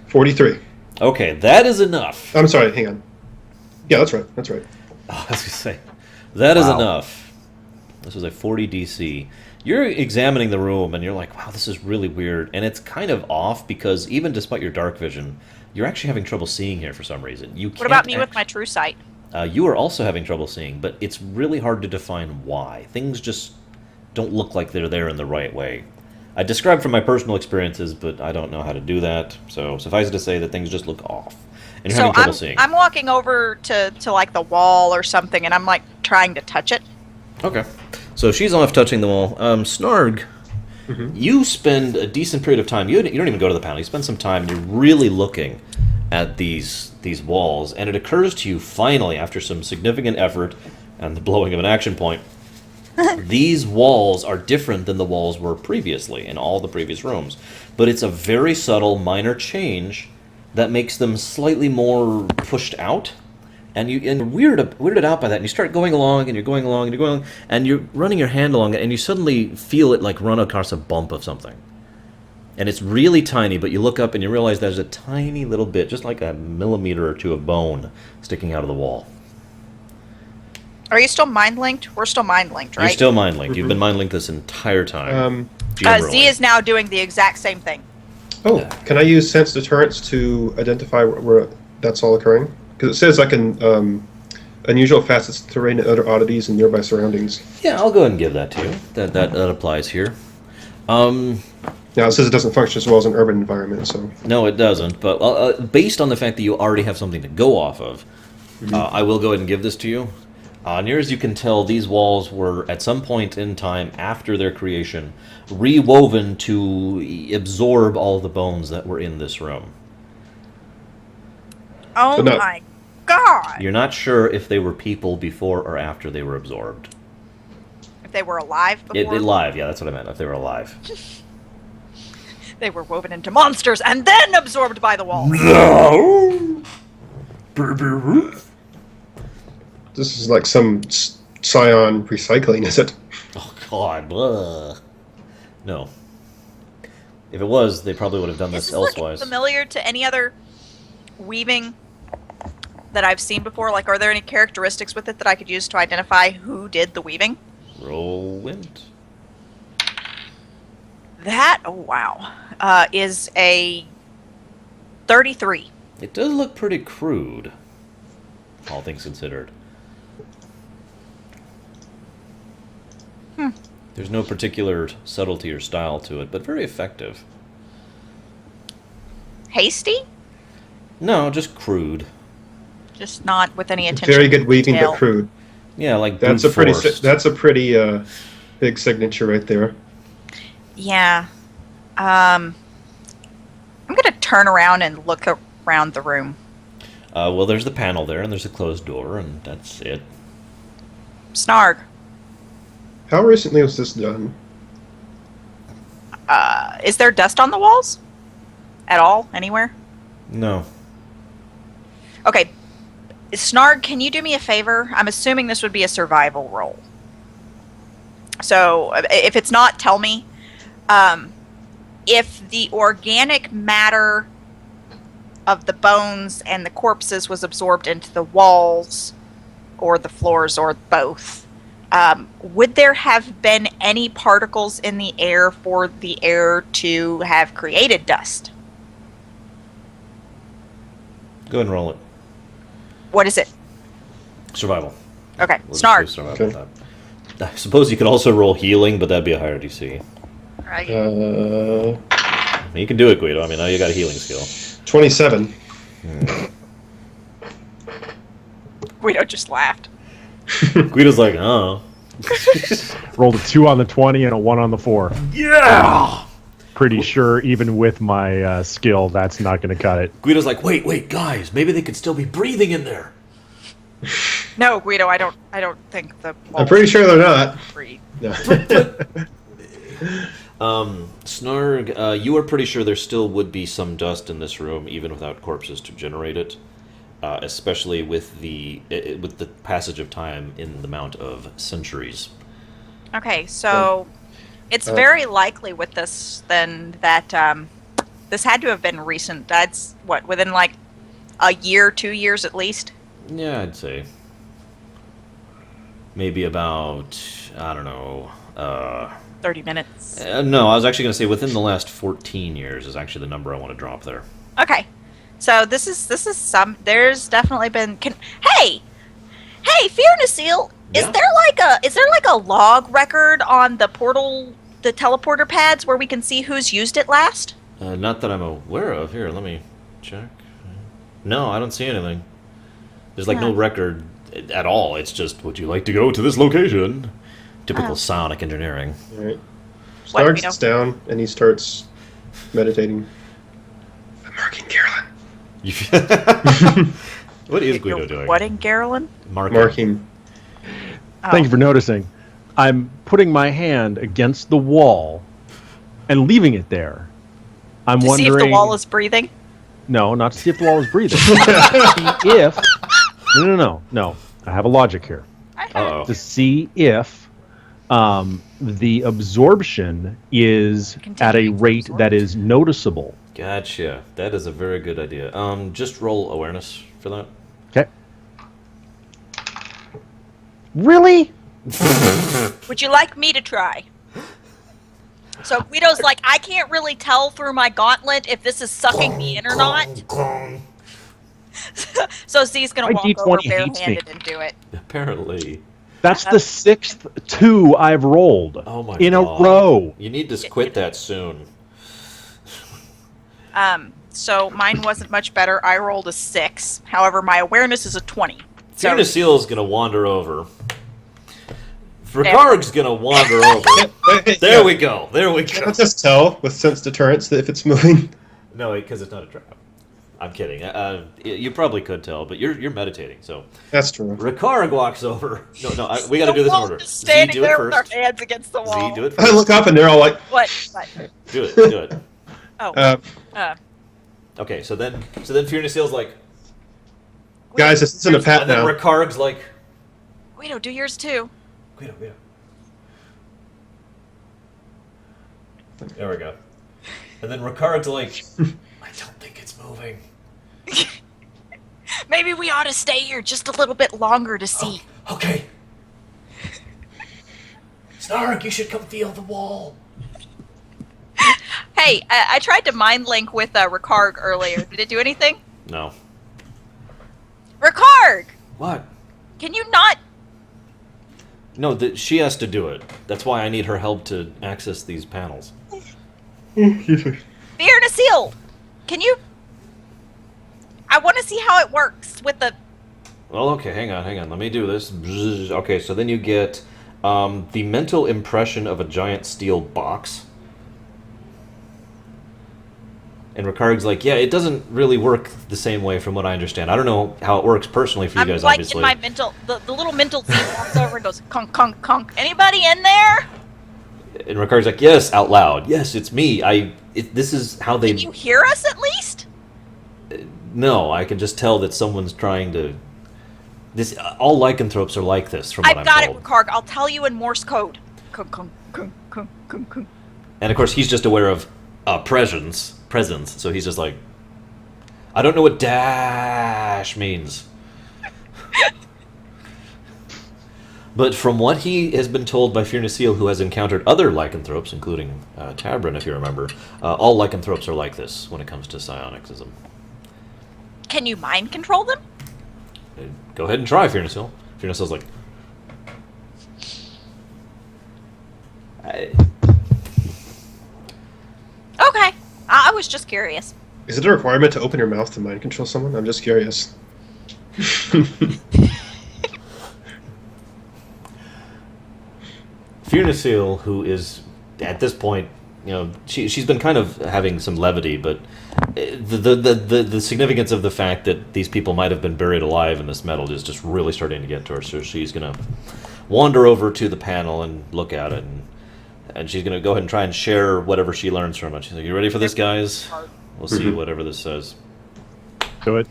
43. Okay, that is enough. I'm sorry, hang on. Yeah, that's right. That's right. Oh, I was gonna say, that is Wow. enough. This was a 40 DC. You're examining the room and you're like, wow, this is really weird. And it's kind of off because even despite your dark vision, you're actually having trouble seeing here for some reason. What about me with my true sight? You are also having trouble seeing, but it's really hard to define why. Things just don't look like they're there in the right way. I described from my personal experiences, but I don't know how to do that. So suffice it to say that things just look off. And you're So having trouble seeing. I'm walking over to like the wall or something, and I'm like trying to touch it. Okay. So she's off touching the wall. Snarg, you spend a decent period of time. You don't even go to the panel. You spend some time and you're really looking at these walls. And it occurs to you finally, after some significant effort and the blowing of an action point, these walls are different than the walls were previously in all the previous rooms. But it's a very subtle, minor change that makes them slightly more pushed out. And you're weirded out by that, and you start going along, and you're going along, and you're going along, and you're running your hand along it, and you suddenly feel it like run across a bump of something. And it's really tiny, but you look up and you realize there's a tiny little bit, just like a millimeter or two of bone sticking out of the wall. Are you still mind linked? We're still mind linked, right? You're still mind linked. You've been mind linked this entire time. Z Generally. is now doing the exact same thing. Oh, can I use sense deterrence to identify where that's all occurring? Because it says I can unusual facets, terrain, and other oddities in nearby surroundings. Yeah, I'll go ahead and give that to you. That applies here. Now it says it doesn't function as well as an urban environment, so No, it doesn't. But based on the fact that you already have something to go off of, I will go ahead and give this to you. Near as you can tell, these walls were, at some point in time after their creation, rewoven to absorb all the bones that were in this room. Oh But no. my god! You're not sure if they were people before or after they were absorbed. If they were alive before, Alive, yeah, that's what I meant. If they were alive. they were woven into monsters and then absorbed by the walls. this is like some scion recycling, is it? Oh, God. Ugh. No. If it was, they probably would have done Does this this look elsewise. familiar to any other weaving that I've seen before? Like, are there any characteristics with it that I could use to identify who did the weaving? Roll wind. That, oh wow, is a 33. It does look pretty crude, all things considered. There's no particular subtlety or style to it, but very effective. Hasty? No, just crude. Just not with any attention. Very good to weaving, detail. but crude. Yeah, like That's brute a pretty. force. That's a pretty big signature right there. Yeah. I'm gonna turn around and look around the room. Well, there's the panel there, and there's a closed door, and that's it. Snarg. How recently was this done? Is there dust on the walls? At all? Anywhere? No. Okay. Snarg, can you do me a favor? I'm assuming this would be a survival roll. So, if it's not, tell me. If the organic matter of the bones and the corpses was absorbed into the walls or the floors or both, would there have been any particles in the air for the air to have created dust? Go ahead and roll it. What is it? Survival. Okay, We'll just do Snarg. survival Okay. with that. I suppose you could also roll healing, but that'd be a higher DC. Right. You can do it, Guido. I mean, now you got a healing skill. 27. Guido just laughed. Guido's like, oh. Rolled a 2 on the 20 and a 1 on the 4. Yeah! Pretty sure, even with my skill, that's not going to cut it. Guido's like, wait, guys, maybe they could still be breathing in there. No, Guido, I don't think the I'm pretty sure they're not. breathe. No. Snarg, you are pretty sure there still would be some dust in this room, even without corpses to generate it, especially with the passage of time in the amount of centuries. Okay, so it's very likely with this then that this had to have been recent. That's what, within like a year, 2 years at least? Yeah, I'd say. Maybe about, I don't know, 30 minutes. no, I was actually going to say within the last 14 years is actually the number I want to drop there. Okay. So this is there's definitely been hey, Fiona Seal, Yeah? is there like a log record on the teleporter pads where we can see who's used it last? Not that I'm aware of. Here, let me check. No, I don't see anything. There's like no record at all. It's just, would you like to go to this location? Typical sonic engineering. All right. What, Snarg you know? sits down and he starts meditating. I'm marking Carolyn. What is Guido You're doing? what in Garland? Marking. Thank you for noticing. I'm putting my hand against the wall and leaving it there. I'm To wondering. see if the wall is breathing? No, not to see if the wall is breathing. To see if. No. I have a logic here. Uh-oh. To see if the absorption is at a Continuing to rate absorb. that is noticeable. Gotcha. That is a very good idea. Just roll awareness for that. Okay. Really? Would you like me to try? So Guido's like, I can't really tell through my gauntlet if this is sucking me in or not. So Z's gonna My walk D20 over hates me. barehanded and do it. Apparently. That's the 6th 2 I've rolled Oh my in god. a row. You need to quit that soon. So mine wasn't much better. I rolled a 6. However, my awareness is a 20. So Fiona Seal's gonna wander over. Frakarg's gonna wander over. There we go. There we Can go. I just tell with sense deterrence that if it's moving? No, because it's not a trap. I'm kidding. You probably could tell, but you're meditating. So That's true. Rakarg walks over. No, we got to do this in order. Just Z, standing do it there with our first. hands against the wall. Z, do it I first. look up and they're all like, What? Do it. Do it. Oh. Okay, so then Fiona Seal's like, guys, this isn't a pat and then now. Rakarg's like, Guido, do yours too. Guido. There we go. And then Rakarg's like, I don't think it's moving. Maybe we ought to stay here just a little bit longer to see. Okay. Snark, you should come feel the wall. Hey, I tried to mind link with Ricard earlier. Did it do anything? No. Ricard! What? Can you not? No, she has to do it. That's why I need her help to access these panels. Fiona Seal! Can you? I want to see how it works with the. Well, okay, hang on. Let me do this. Bzzz. Okay, so then you get the mental impression of a giant steel box. And Ricard's like, yeah, it doesn't really work the same way from what I understand. I don't know how it works personally for you guys, like obviously. in my mental, the little mental team walks over and goes, "Kunk, kunk, kunk." Anybody in there? And Ricard's like, yes, out loud. Yes, it's me. This is how they... Can you hear us at least? No, I can just tell that someone's trying to... all lycanthropes are like this, from what I've I'm got told. it, Ricard. I'll tell you in Morse code. Kunk, kunk, kunk, kunk, kunk, kunk. And of course, he's just aware of presence, so he's just like, I don't know what dash means. But from what he has been told by Fiona Seal, who has encountered other lycanthropes, including Tabrin, if you remember, all lycanthropes are like this when it comes to psionicsism. Can you mind control them? Go ahead and try, Fiona Seal. Fiona Seal's like... Okay. I was just curious. Is it a requirement to open your mouth to mind control someone? I'm just curious. Fiona Seal, who is, at this point, she's been kind of having some levity, but the significance of the fact that these people might have been buried alive in this metal is just really starting to get to her, so she's going to wander over to the panel and look at it, and she's going to go ahead and try and share whatever she learns from it. She's like, you ready for this, guys? We'll see whatever this says. Do it.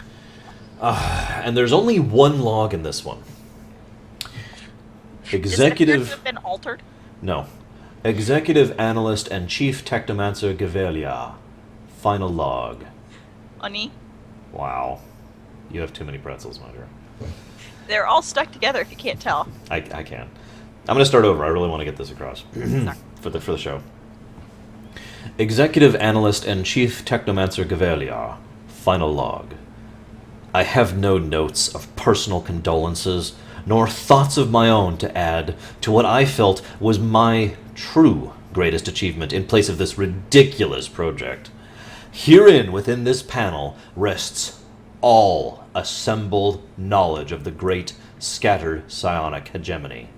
And there's only one log in this one. Does it appear to Executive... have been altered? No. Executive Analyst and Chief Technomancer Gavelia. Final log. Honey, Wow. You have too many pretzels, my dear. they're all stuck together if you can't tell. I can. I'm going to start over. I really want to get this across for the show. Executive Analyst and Chief Technomancer Gavelia. Final log. I have no notes of personal condolences, nor thoughts of my own to add to what I felt was my true greatest achievement in place of this ridiculous project. Herein, within this panel, rests all assembled knowledge of the great scattered psionic hegemony.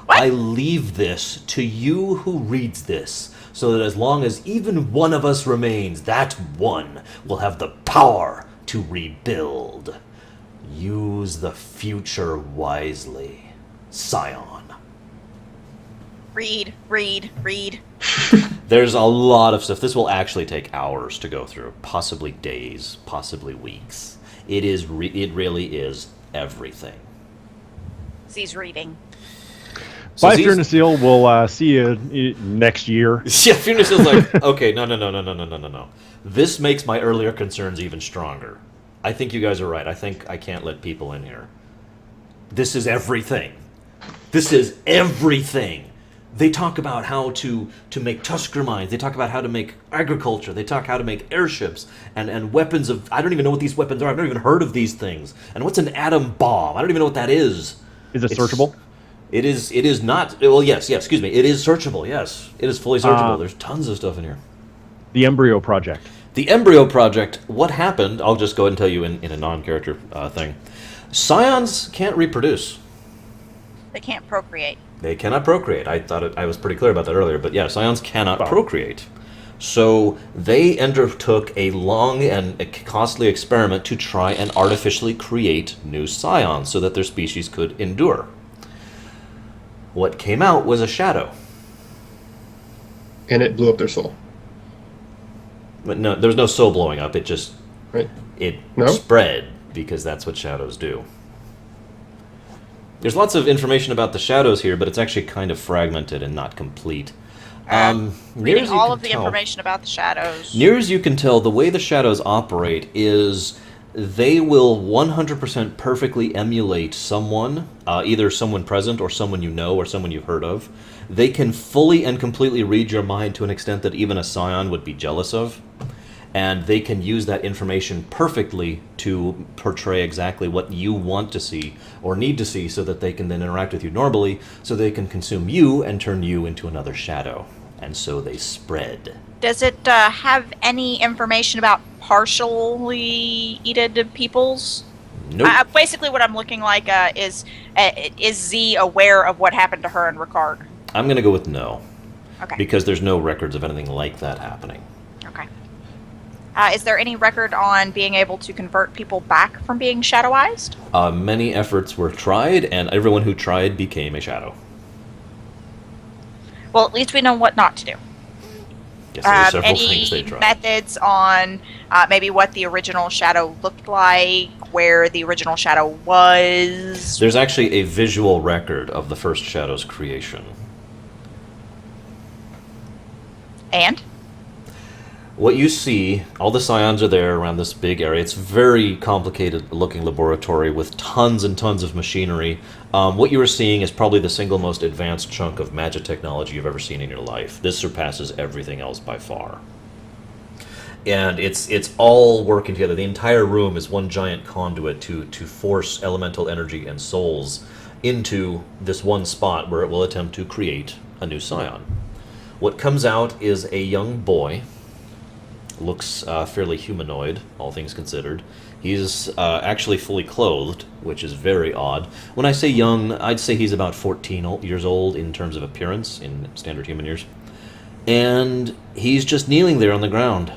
What? I leave this to you who reads this, so that as long as even one of us remains, that one will have the power to rebuild. Use the future wisely, Scion. Read. There's a lot of stuff. This will actually take hours to go through, possibly days, possibly weeks. It really is everything. He's reading. So Bye, these- Fiona Seal. We'll see you next year. Yeah, Fiona Seal's like, okay, no. This makes my earlier concerns even stronger. I think you guys are right. I think I can't let people in here. This is everything. They talk about how to make Tusker mines. They talk about how to make agriculture. They talk how to make airships and weapons of... I don't even know what these weapons are. I've never even heard of these things. And what's an atom bomb? I don't even know what that is. Is it searchable? It is not... Well, yes, excuse me. It is searchable, yes. It is fully searchable. There's tons of stuff in here. The Embryo Project. The Embryo Project, what happened... I'll just go ahead and tell you in a non-character thing. Scions can't reproduce. They can't procreate. They cannot procreate. I thought I was pretty clear about that earlier, but yeah, scions cannot procreate. So they undertook a long and costly experiment to try and artificially create new scions so that their species could endure. What came out was a shadow. And it blew up their soul. But no, there was no soul blowing up. It just Right? it No? spread because that's what shadows do. There's lots of information about the shadows here, but it's actually kind of fragmented and not complete. Near Reading as you all can of the tell- information about the shadows. Near as you can tell, the way the shadows operate is they will 100% perfectly emulate someone, either someone present or someone you know or someone you've heard of. They can fully and completely read your mind to an extent that even a scion would be jealous of. And they can use that information perfectly to portray exactly what you want to see or need to see so that they can then interact with you normally, so they can consume you and turn you into another shadow. And so they spread. Does it have any information about partially eated peoples? Nope. Basically, what I'm looking like is Z aware of what happened to her and Ricard? I'm going to go with no. Okay. Because there's no records of anything like that happening. Okay. Is there any record on being able to convert people back from being shadowized? Many efforts were tried, and everyone who tried became a shadow. Well, at least we know what not to do. Yes, there are several things they Any tried. methods on maybe what the original shadow looked like, where the original shadow was? There's actually a visual record of the first shadow's creation. And? What you see, all the scions are there around this big area. It's very complicated looking laboratory with tons and tons of machinery. What you are seeing is probably the single most advanced chunk of magic technology you've ever seen in your life. This surpasses everything else by far. And it's all working together. The entire room is one giant conduit to force elemental energy and souls into this one spot where it will attempt to create a new scion. What comes out is a young boy. Looks fairly humanoid, all things considered. He's actually fully clothed, which is very odd. When I say young, I'd say he's about 14 years old in terms of appearance, in standard human years. And he's just kneeling there on the ground.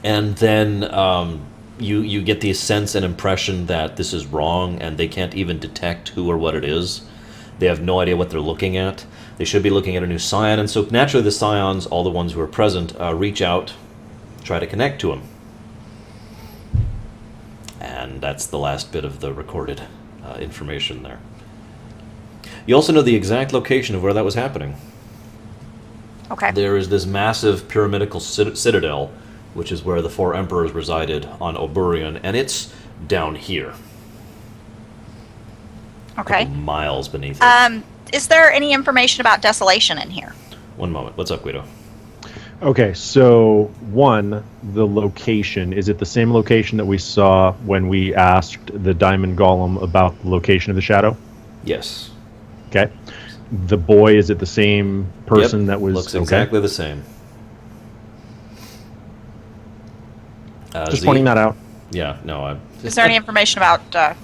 And then you get the sense and impression that this is wrong, and they can't even detect who or what it is. They have no idea what they're looking at. They should be looking at a new scion, and so naturally the scions, all the ones who are present, reach out, try to connect to him. And that's the last bit of the recorded information there. You also know the exact location of where that was happening. Okay. There is this massive pyramidical citadel, which is where the four emperors resided on Oburian, and it's down here. Okay. Miles beneath it. Is there any information about desolation in here? One moment. What's up, Guido? Okay, so one, the location. Is it the same location that we saw when we asked the Diamond Golem about the location of the shadow? Yes. Okay. The boy, is it the same person Yep, that was... looks okay. exactly the same. Just Z? pointing that out. Yeah, no. Is there any information about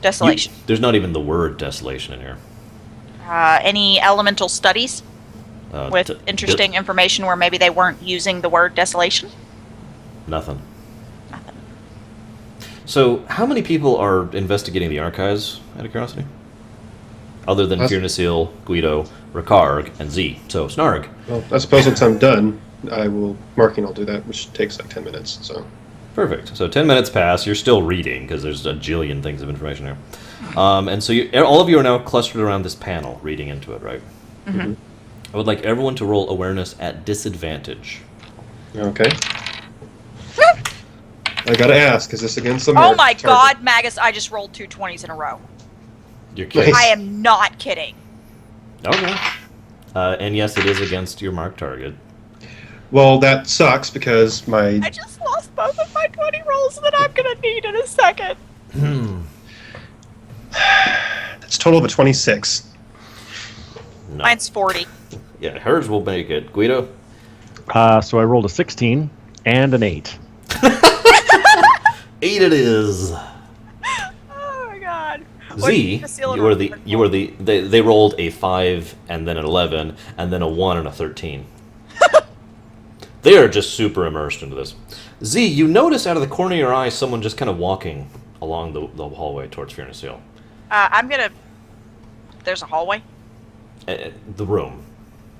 desolation? There's not even the word desolation in here. Any elemental studies with t- interesting information where maybe they weren't using the word desolation? Nothing. Nothing. So, how many people are investigating the archives, out of curiosity? Other than Firnasil, Guido, Ricard, and Z. So, Snarg. Well, I suppose once I'm done, I will marking. I'll do that, which takes like 10 minutes. So. Perfect. So 10 minutes pass. You're still reading because there's a jillion things of information here. And so all of you are now clustered around this panel, reading into it, right? Mm-hmm. I would like everyone to roll awareness at disadvantage. Okay. I gotta ask, is this against the Oh my target? god, Magus, I just rolled 2 20s in a row. You're kidding. Nice. I am not kidding. Okay. And yes, it is against your marked target. Well, that sucks because I my just lost both of my 20 rolls that I'm gonna need in a second. it's a total of a 26. No. Mine's 40. Yeah, hers will make it. Guido? So I rolled a 16 and an 8. 8 it is. Oh my god. Z, they rolled a 5 and then an 11 and then a 1 and a 13. They are just super immersed into this. Z, you notice out of the corner of your eye someone just kind of walking along the hallway towards Firnasil. I'm gonna... There's a hallway? The room.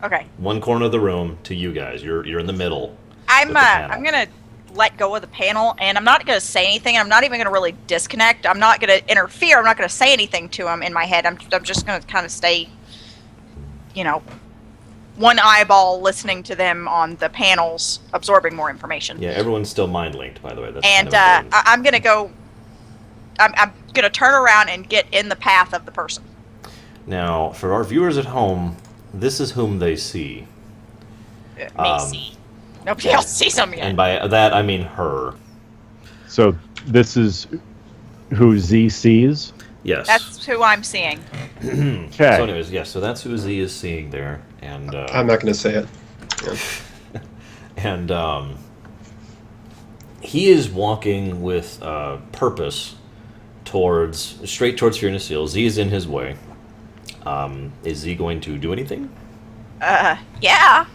Okay. One corner of the room to you guys. You're in the middle. I'm with the panel. I'm gonna let go of the panel, and I'm not gonna say anything. I'm not even gonna really disconnect. I'm not gonna interfere. I'm not gonna say anything to him in my head. I'm just gonna kind of stay, one eyeball listening to them on the panels, absorbing more information. Yeah, everyone's still mind linked, by the way. That's And kind of I'm gonna go. I'm gonna turn around and get in the path of the person. Now, for our viewers at home, this is whom they see. Me see. Nobody else sees them yet. And by that, I mean her. So this is who Z sees. Yes. That's who I'm seeing. Okay. So anyways, yes, so that's who Z is seeing there. And I'm not going to say it. Yeah. and he is walking with purpose straight towards Fiona Seal. Z is in his way. Is Z going to do anything? Yeah.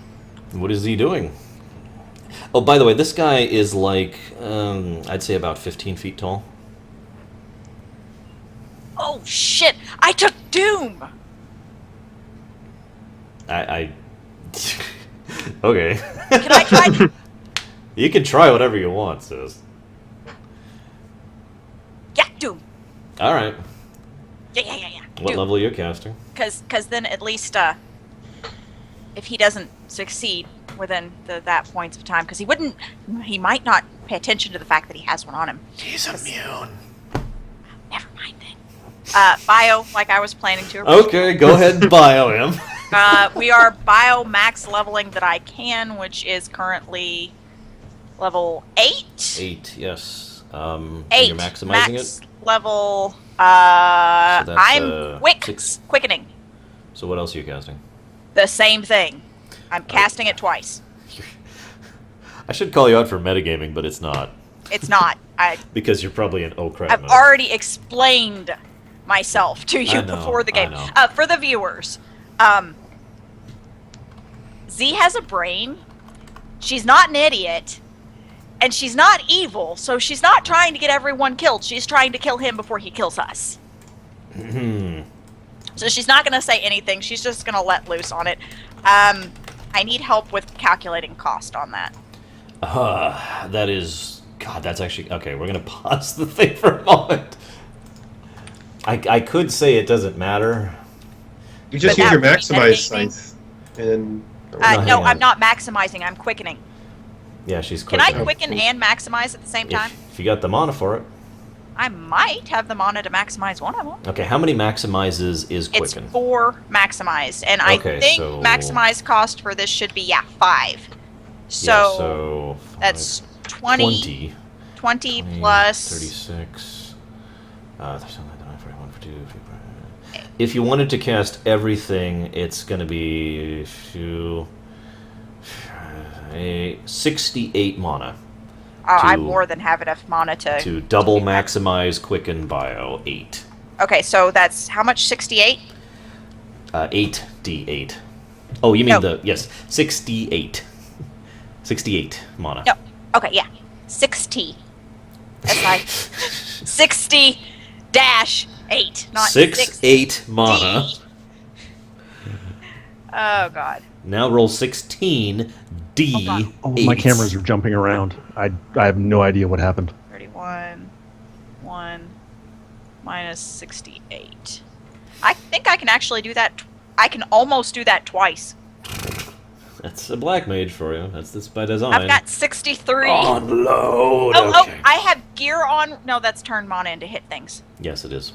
What is Z doing? Oh, by the way, this guy is like, I'd say about 15 feet tall. Oh shit! I took Doom. I okay. Can I try? You can try whatever you want, sis. Yeah, Doom. All right. Yeah. What level are you casting? Because then at least if he doesn't succeed within that points of time, because he might not pay attention to the fact that he has one on him. He's immune. Never mind then. Bio, like I was planning to. Okay, go ahead and bio him. We are bio max leveling that I can, which is currently level 8. 8, yes. And 8. you're maximizing max it? level. that's, I'm quickening. So what else are you casting? The same thing. I'm casting it twice. I should call you out for metagaming, but it's not. It's not. Because you're probably in crap I've mode. already explained myself to you I know, before the game. I know. For the viewers, Z has a brain. She's not an idiot. And she's not evil, so she's not trying to get everyone killed. She's trying to kill him before he kills us. So she's not going to say anything. She's just going to let loose on it. I need help with calculating cost on that. That is... God, that's actually... Okay, we're going to pause the thing for a moment. I could say it doesn't matter. You just But use your that maximize metagaming- scythe, and No, No, hang on. I'm not maximizing. I'm quickening. Yeah, she's Can quick. I quicken and maximize at the same time? If you got the mana for it. I might have the mana to maximize one of them. Okay, how many maximizes is It's quicken? 4 maximized, and I Okay, think so- maximized cost for this should be 5. So, Yeah, so that's 20 20 plus 36. 41, 42. If you wanted to cast everything, it's going to be 68 mana I to- more than have enough mana to double maximize quicken bio 8. Okay, so that's how much? 68. 8d8. Oh, you mean No. the yes, 68. 68 mana. No. Okay, yeah, 60. That's like 60 dash 8, not 8 mana. Oh god. Now roll 16 d8. Oh, my cameras are jumping around. I have no idea what happened. 31, 1, minus 68. I think I can actually do that. I can almost do that twice. That's a black mage for you. That's by design. I've got 63. Unload. Oh, okay. I have gear on. No, that's turn mana into hit things. Yes, it is.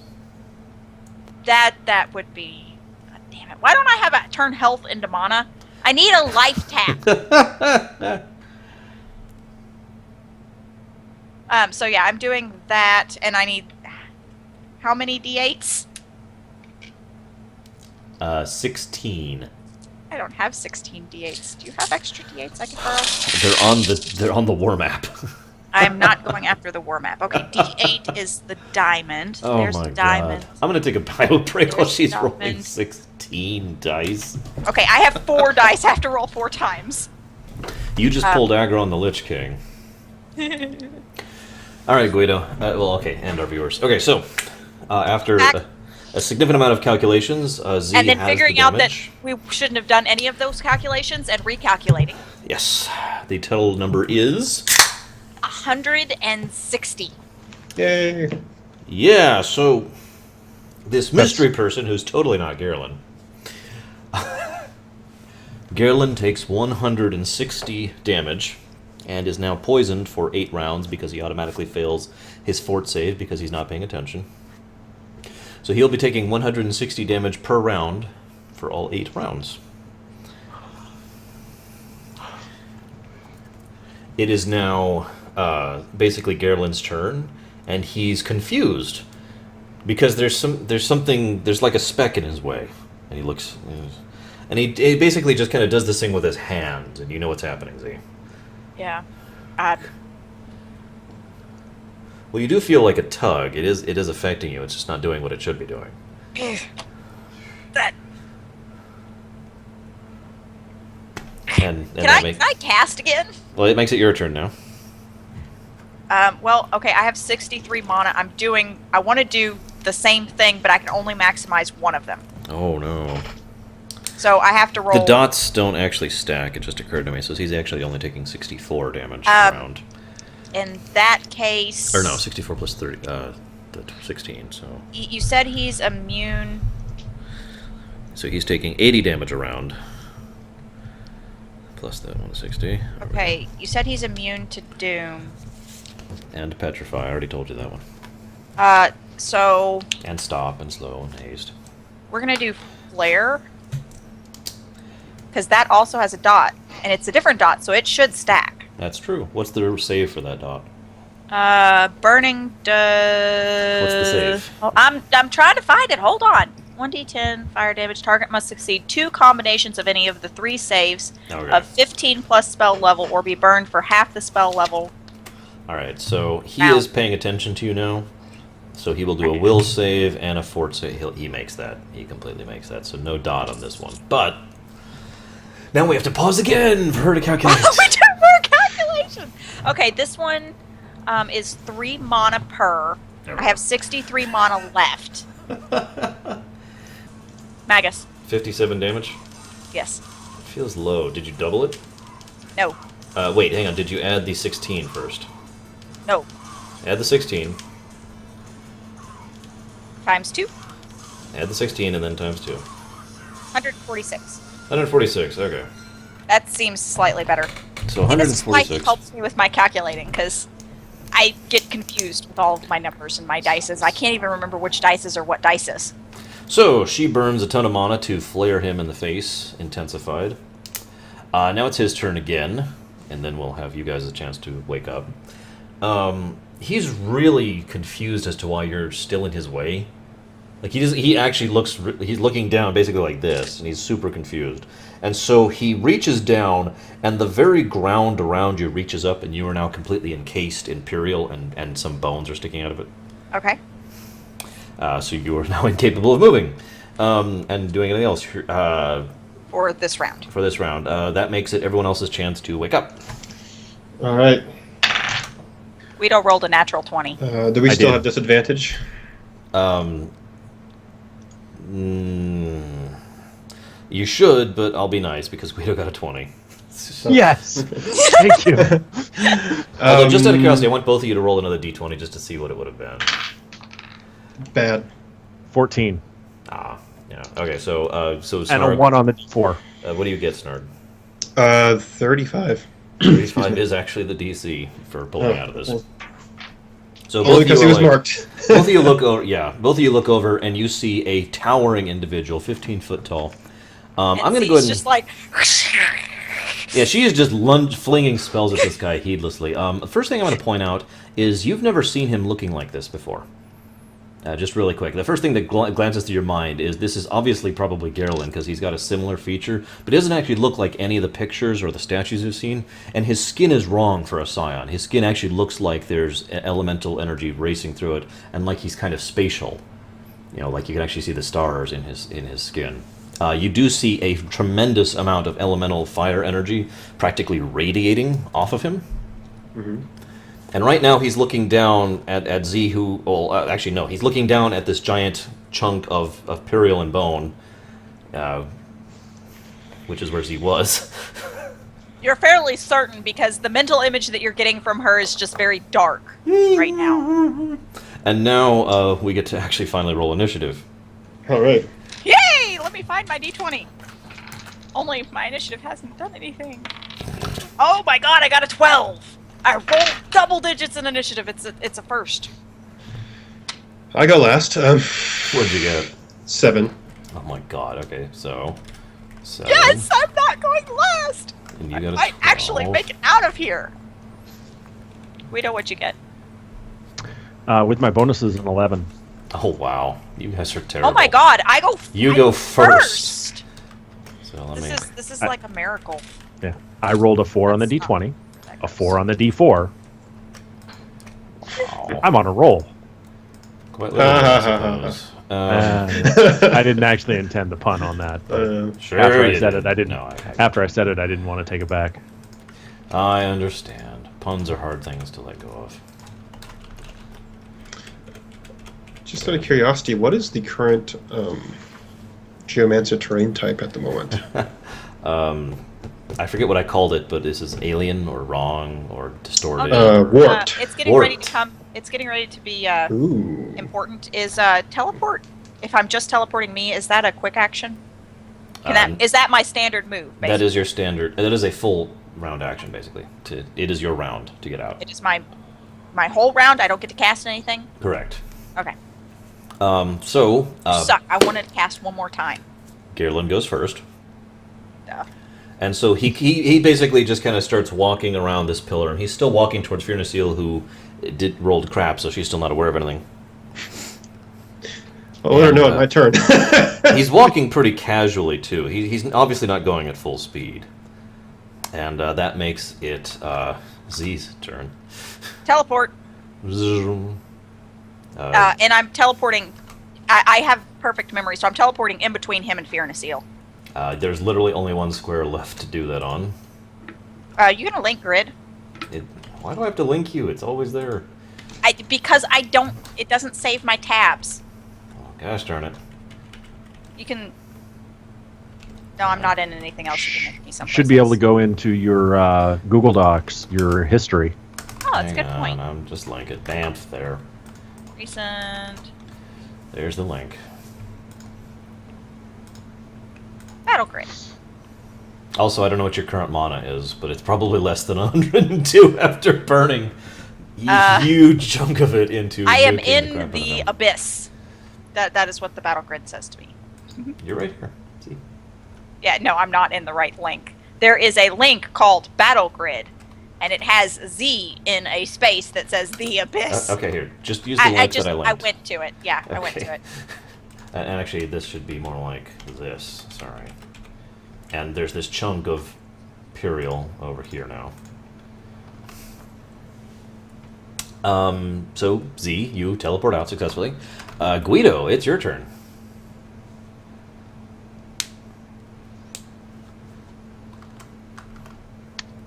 That would be. God damn it! Why don't I have a turn health into mana? I need a life tap. So yeah, I'm doing that, and I need how many d8s? 16. I don't have 16 d8s. Do you have extra d8s I can borrow? They're on the war map. I'm not going after the war map. Okay, d8 is the diamond. Oh There's my the diamond. god. I'm gonna take a bio break while There's she's diamond. rolling 16 dice. Okay, I have 4 dice. I have to roll 4 times. You just pulled aggro on the Lich King. All right, Guido. And our viewers. Okay, so after a significant amount of calculations, Z And then has figuring the out that damage. we shouldn't have done any of those calculations and recalculating. Yes, the total number is 160. yay! yeah. So this mystery person who's totally not Garland Gerlin takes 160 damage and is now poisoned for 8 rounds because he automatically fails his fort save because he's not paying attention. So he'll be taking 160 damage per round for all 8 rounds. It is now basically Gerlin's turn, and he's confused because there's like a speck in his way, and he looks, and he basically just kind of does this thing with his hands, and you know what's happening, Z. Yeah. Well, you do feel like a tug. It is affecting you. It's just not doing what it should be doing. That. And Can I cast again? Well, it makes it your turn now. Well, okay, I have 63 mana. I want to do the same thing, but I can only maximize one of them. Oh, no. So I have to roll. The dots don't actually stack, it just occurred to me, so he's actually only taking 64 damage per round. In that case... Or no, 64 plus 30, the 16, so... You said he's immune... So he's taking 80 damage a round. Plus that 160. Okay, you said he's immune to Doom. And Petrify, I already told you that one. So... And Stop, and Slow, and Haste. We're gonna do Flare. Because that also has a dot. And it's a different dot, so it should stack. That's true. What's the save for that dot? Burning does... What's the save? Oh, I'm trying to find it. Hold on. 1d10 fire damage. Target must succeed 2 combinations of any of the 3 saves of 15 plus spell level or be burned for half the spell level. Alright, so he Ow. is paying attention to you now. So he will do a will save and a fort save. He makes that. He completely makes that. So no dot on this one. But now we have to pause again for her to calculate. We did more calculation. Okay, this one is 3 mana per. I have 63 mana left. Magus. 57 damage? Yes. Feels low. Did you double it? No. Wait, hang on. Did you add the 16 first? No. Add the 16. Times 2. Add the 16 and then times 2. 146. 146, okay. That seems slightly better. So And this is why he 146. helps me with my calculating, because I get confused with all of my numbers and my dices. I can't even remember which dices are what dices. So she burns a ton of mana to flare him in the face, intensified. Now it's his turn again, and then we'll have you guys a chance to wake up. He's really confused as to why you're still in his way. Like he actually looks, he's looking down basically like this, and he's super confused. And so he reaches down, and the very ground around you reaches up, and you are now completely encased in Imperial, and some bones are sticking out of it. Okay. So you are now incapable of moving, and doing anything else. For this round. For this round. That makes it everyone else's chance to wake up. All right. Guido rolled a natural 20. Do we I still did. have disadvantage? You should, but I'll be nice because Guido got a 20. Yes. Thank you. Although, just out of curiosity, I want both of you to roll another d20 just to see what it would have been. Bad. 14. Ah, yeah. Okay, so And Snarg, a 1 on the d4. what do you get, Snarg? 35. 35 is actually the DC for pulling out of this. Well, So only because he was are like- marked. both of you look over. Yeah, both of you look over, and you see a towering individual, 15 foot tall. I'm going to go ahead and just like... yeah, she is just flinging spells at this guy heedlessly. The first thing I'm going to point out is you've never seen him looking like this before. Just really quick. The first thing that glances through your mind is this is obviously probably Gerlin because he's got a similar feature, but it doesn't actually look like any of the pictures or the statues you've seen, and his skin is wrong for a scion. His skin actually looks like there's elemental energy racing through it, and like he's kind of spatial. You know, like you can actually see the stars in his skin. You do see a tremendous amount of elemental fire energy practically radiating off of him. Mm-hmm. And right now he's looking down at Z, who... Well, actually, no. He's looking down at this giant chunk of Puriel and bone, which is where Z was. You're fairly certain because the mental image that you're getting from her is just very dark right now. And now we get to actually finally roll initiative. All right. Yay! Let me find my d20. Only my initiative hasn't done anything. Oh my god, I got a 12! I rolled double digits in initiative. It's a first. I go last. What'd you get? 7. Oh my god, okay, so... 7. Yes, I'm not going last! And you got a I actually 12. make it out of here. Guido, what'd you get? With my bonuses, an 11. Oh wow, you guys are terrible. Oh my god, I go You I go first. So let me... This is like a miracle. Yeah. I rolled a 4 on the That's not- d20, that a goes. 4 on the d4. Wow. I'm on a roll. Quite literally, I suppose. I didn't actually intend the pun on that. But Sure after I you said did. it, I didn't. No, After I said it, I didn't want to take it back. I understand. Puns are hard things to let go of. Just out of curiosity, what is the current Geomancer terrain type at the moment? I forget what I called it, but this is alien or wrong or distorted. Warped. It's getting ready to Warped. come. It's getting ready to be Ooh. important. Is teleport? If I'm just teleporting me, is that a quick action? Is that my standard move? Basically? That is your standard. That is a full round action, basically. It is your round to get out. It is my whole round. I don't get to cast anything. Correct. Okay. So Suck. I wanted to cast one more time. Garland goes first. Duh. And so he basically just kind of starts walking around this pillar, and he's still walking towards Fiona Seal, who rolled crap, so she's still not aware of anything. I'll let her know it's my turn. He's walking pretty casually too. He's obviously not going at full speed, and that makes it Z's turn. Teleport. Zoom. And I'm teleporting. I have perfect memory, so I'm teleporting in between him and Fear and a Seal. There's literally only one square left to do that on. You gonna link grid? Why do I have to link you? It's always there. Because I don't. It doesn't save my tabs. Oh, gosh darn it. You can. No, I'm not in anything else. You can make me someplace Should be able to else. go into your Google Docs, your history. Oh, that's a good Hang point. on, I'm just link it. Bamf there. Recent There's the link. battle grid. Also, I don't know what your current mana is, but it's probably less than 102 after burning a huge chunk of it into. I am nuking the in crap out of the them. abyss. That is what the battle grid says to me. You're right here. See? Yeah, no, I'm not in the right link. There is a link called Battle Grid, and it has Z in a space that says the abyss. Okay, here. Just use the link that I linked. I went to it. Yeah, I went Okay. to it. And actually, this should be more like this. Sorry. And there's this chunk of Imperial over here now. So, Z, you teleport out successfully. Guido, it's your turn.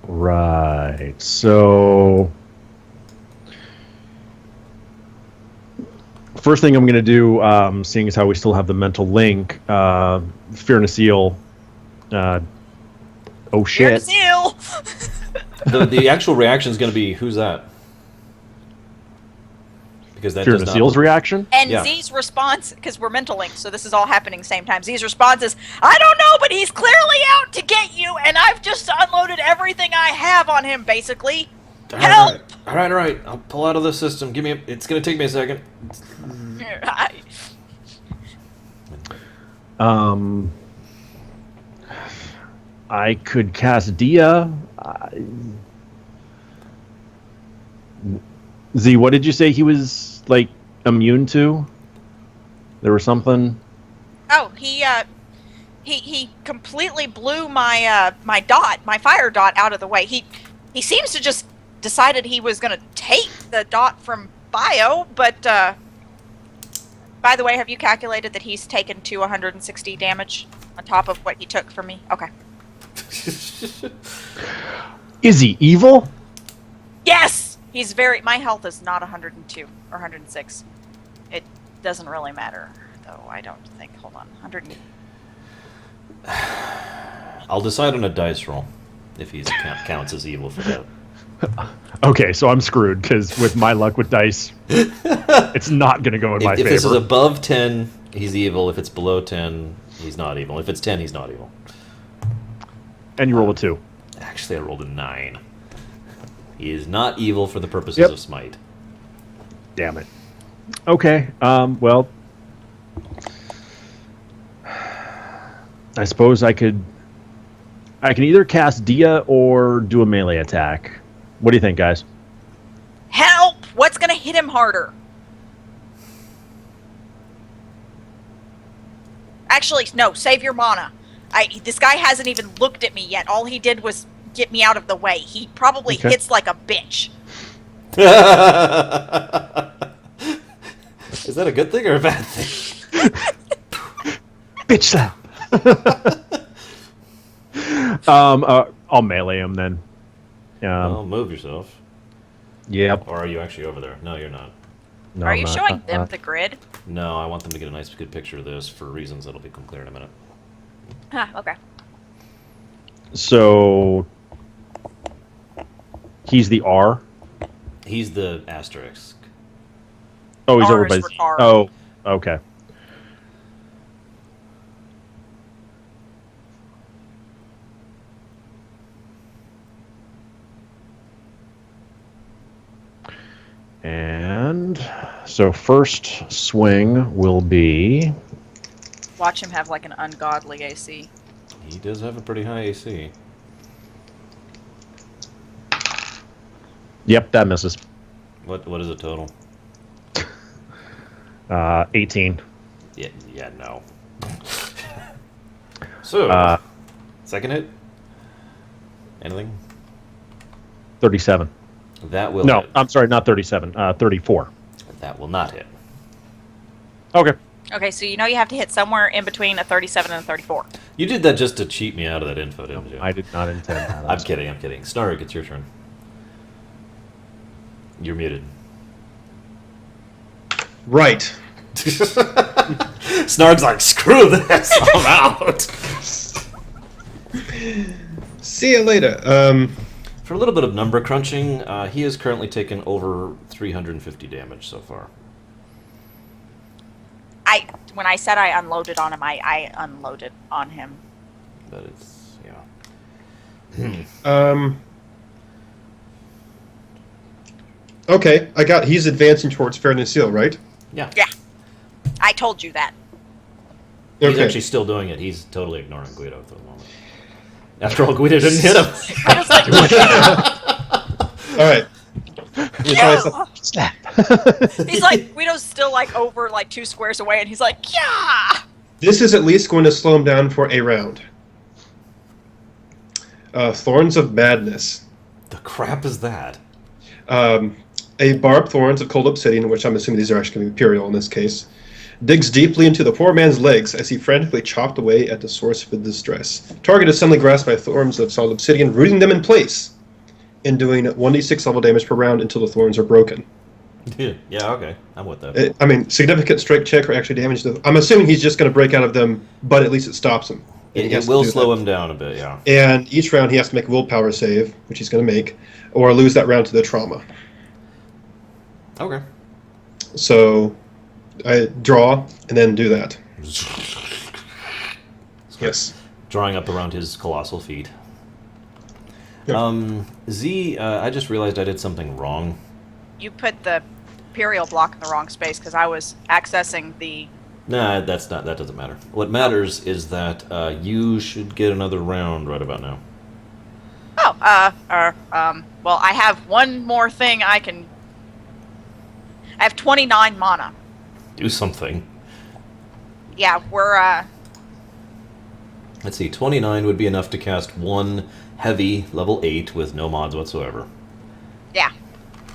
Right. So first thing I'm going to do, seeing as how we still have the mental link, Fear and a Seal. Oh Fear and a shit! Seal. The actual reaction is going to be, who's that? Because that Fear does and a not... Seal's reaction. And Yeah. Z's response, because we're mental linked, so this is all happening same time. Z's response is, I don't know, but he's clearly out to get you, and I've just unloaded everything I have on him, basically. Help! All right. I'll pull out of the system. It's going to take me a second. I could cast Dia. Z, what did you say he was like immune to? There was something. Oh, he completely blew my my dot, my fire dot, out of the way. He seems to just decided he was gonna take the dot from Bio, but by the way, have you calculated that he's taken 160 damage on top of what he took from me? Okay. Is he evil? Yes, he's very. My health is not 102 or 106. It doesn't really matter, though. I don't think. Hold on, 100. I'll decide on a dice roll if he counts as evil for that. Okay, so I'm screwed because with my luck with dice, it's not going to go in my If favor. this is above 10, he's evil. If it's below 10, he's not evil. If it's 10, he's not evil. And you roll a 2. Actually, I rolled a 9. He is not evil for the purposes of smite. Damn it. Okay. Well, I suppose I can either cast Dia or do a melee attack. What do you think, guys? Help! What's gonna hit him harder? Actually, no. Save your mana. This guy hasn't even looked at me yet. All he did was get me out of the way. He probably hits like a bitch. Is that a good thing or a bad thing? Bitch slap. I'll melee him then. Well, move yourself. Yep. Or are you actually over there? No, you're not. No, Are I'm you not. showing them the grid? No, I want them to get a nice, good picture of this for reasons that'll become clear in a minute. Okay. So he's the R. He's the asterisk. Oh, he's R over is by. for R. Oh, okay. And so first swing will be. Watch him have like an ungodly AC. He does have a pretty high AC. Yep, that misses. What is it total? 18. Yeah, no. So, second hit? Anything? 37. That will No, hit. I'm sorry, not 37. 34. That will not hit. Okay. Okay, so you know you have to hit somewhere in between a 37 and a 34. You did that just to cheat me out of that info, didn't you? I did not intend that. I'm kidding. Snark, it's your turn. You're muted. Right. Snark's like, screw this, I'm out. See you later. For a little bit of number crunching, he has currently taken over 350 damage so far. When I said I unloaded on him, I unloaded on him. But it's, yeah. Okay, he's advancing towards Fair and Seal, right? Yeah. Yeah. I told you that. He's Okay. actually still doing it. He's totally ignoring Guido for the moment. After all, Guido didn't hit him. I was like, All right. he's like, Guido's still like over like 2 squares away, and he's like, yeah. This is at least going to slow him down for a round. Thorns of Madness. The crap is that? A barbed thorns of cold obsidian, which I'm assuming these are actually going to be Imperial in this case, digs deeply into the poor man's legs as he frantically chopped away at the source of his distress. Target is suddenly grasped by thorns of solid obsidian, rooting them in place, and doing 1d6 level damage per round until the thorns are broken. Yeah, okay. I'm with that. Significant strike check or actually damage them. I'm assuming he's just going to break out of them, but at least it stops him. It will slow him down a bit, yeah. And each round he has to make a willpower save, which he's going to make, or lose that round to the trauma. Okay. So I draw and then do that. Yes. Drawing up around his colossal feet. Yep. Z, I just realized I did something wrong. You put the Imperial block in the wrong space because I was accessing the. Nah, that doesn't matter. What matters is that you should get another round right about now. Oh, well, I have one more thing I can. I have 29 mana. Do something. Yeah, we're, Let's see, 29 would be enough to cast one heavy level 8 with no mods whatsoever. Yeah.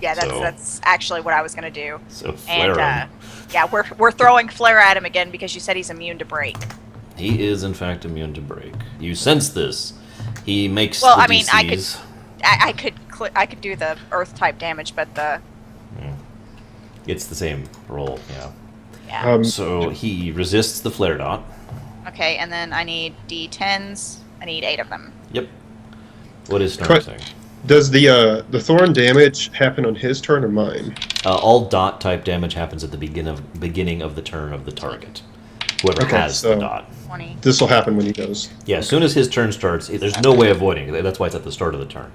Yeah, So- that's actually what I was gonna do. So flare And, him. yeah, we're throwing Flare at him again because you said he's immune to break. He is in fact immune to break. You sense this. He makes Well, the I mean, DCs. I could do the Earth type damage, but the It's the same roll, yeah. yeah. So he resists the flare dot. Okay, and then I need D10s. I need 8 of them. Yep. What is Snark Correct. saying? Does the thorn damage happen on his turn or mine? All dot type damage happens at the beginning of the turn of the target. Whoever Okay, has so- the dot. 20. This will happen when he goes. Yeah, as soon as his turn starts, there's no way avoiding it. That's why it's at the start of the turn.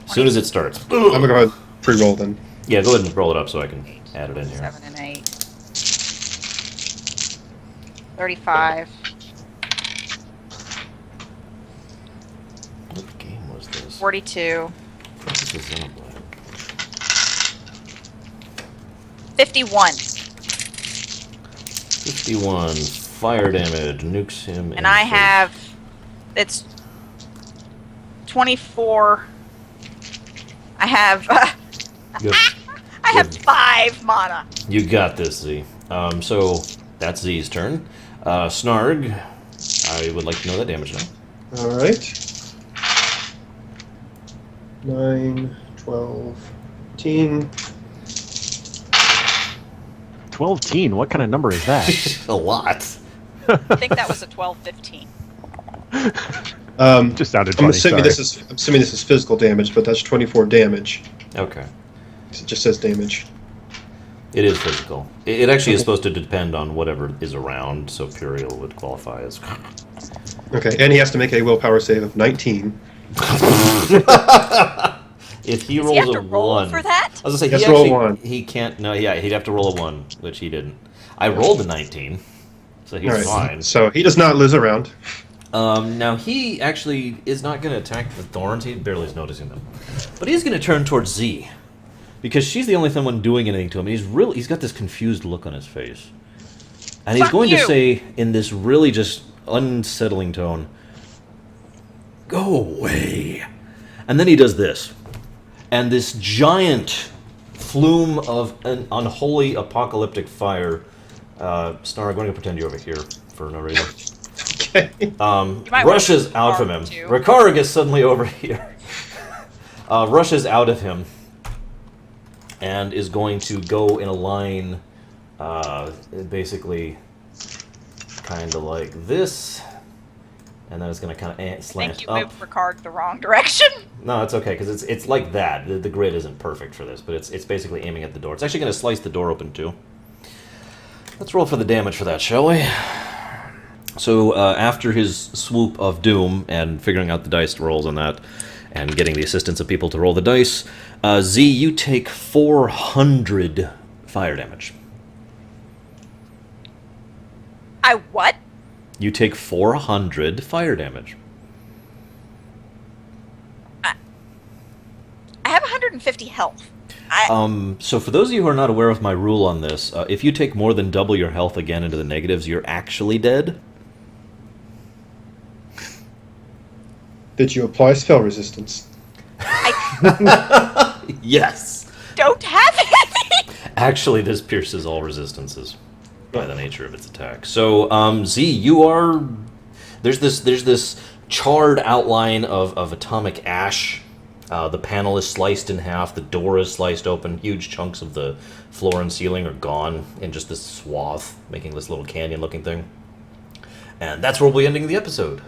As soon as it starts. I'm gonna go ahead and pre-roll then. Yeah, go ahead and roll it up so I can add it in here. 7 and 8. 35. What game was this? 42. This is Xenoblade. 51. 51 fire damage, nukes him. And I have. It's 24. I have. Good. I have 5 mana. You got this, Z. So that's Z's turn. Snarg, I would like to know that damage now. Alright. 9, 12, 15. 12-teen, what kind of number is that? A lot. I think that was a 12, 15. Just sounded I'm funny, assuming sorry. this is physical damage, but that's 24 damage. Okay. It just says damage. It is physical. It actually is supposed to depend on whatever is around, so Puriel would qualify as. Okay, and he has to make a willpower save of 19. If he Does rolls he have a to roll 1. for that? I was gonna say, Yes, he roll actually, one. he can't. No, yeah, he'd have to roll a 1, which he didn't. I rolled a 19, so he's Alright, fine. so he does not lose a round. Now he actually is not going to attack the thorns. He barely is noticing them, but he's going to turn towards Z because she's the only one doing anything to him. He's got this confused look on his face, and he's Fuck going to you! say in this really just unsettling tone, "Go away," and then he does this, and this giant flume of an unholy apocalyptic fire. Snar, I'm going to pretend you're over here for no reason. Okay. might Rushes want out from him. Ricard, too. Ricard is suddenly over here. Rushes out of him and is going to go in a line, basically, kind of like this, and then it's going to kind of I slant think you up. moved Ricard the wrong direction. No, it's okay because it's like that. The grid isn't perfect for this, but it's basically aiming at the door. It's actually going to slice the door open too. Let's roll for the damage for that, shall we? So after his swoop of doom and figuring out the dice rolls on that, and getting the assistance of people to roll the dice, Z, you take 400 fire damage. I what? You take 400 fire damage. I have 150 health. So for those of you who are not aware of my rule on this, if you take more than double your health again into the negatives, you're actually dead. Did you apply spell resistance? Yes. Don't have any. Actually, this pierces all resistances by the nature of its attack. So, Z, you are... There's this charred outline of atomic ash. The panel is sliced in half. The door is sliced open. Huge chunks of the floor and ceiling are gone in just this swath, making this little canyon-looking thing. And that's where we'll be ending the episode.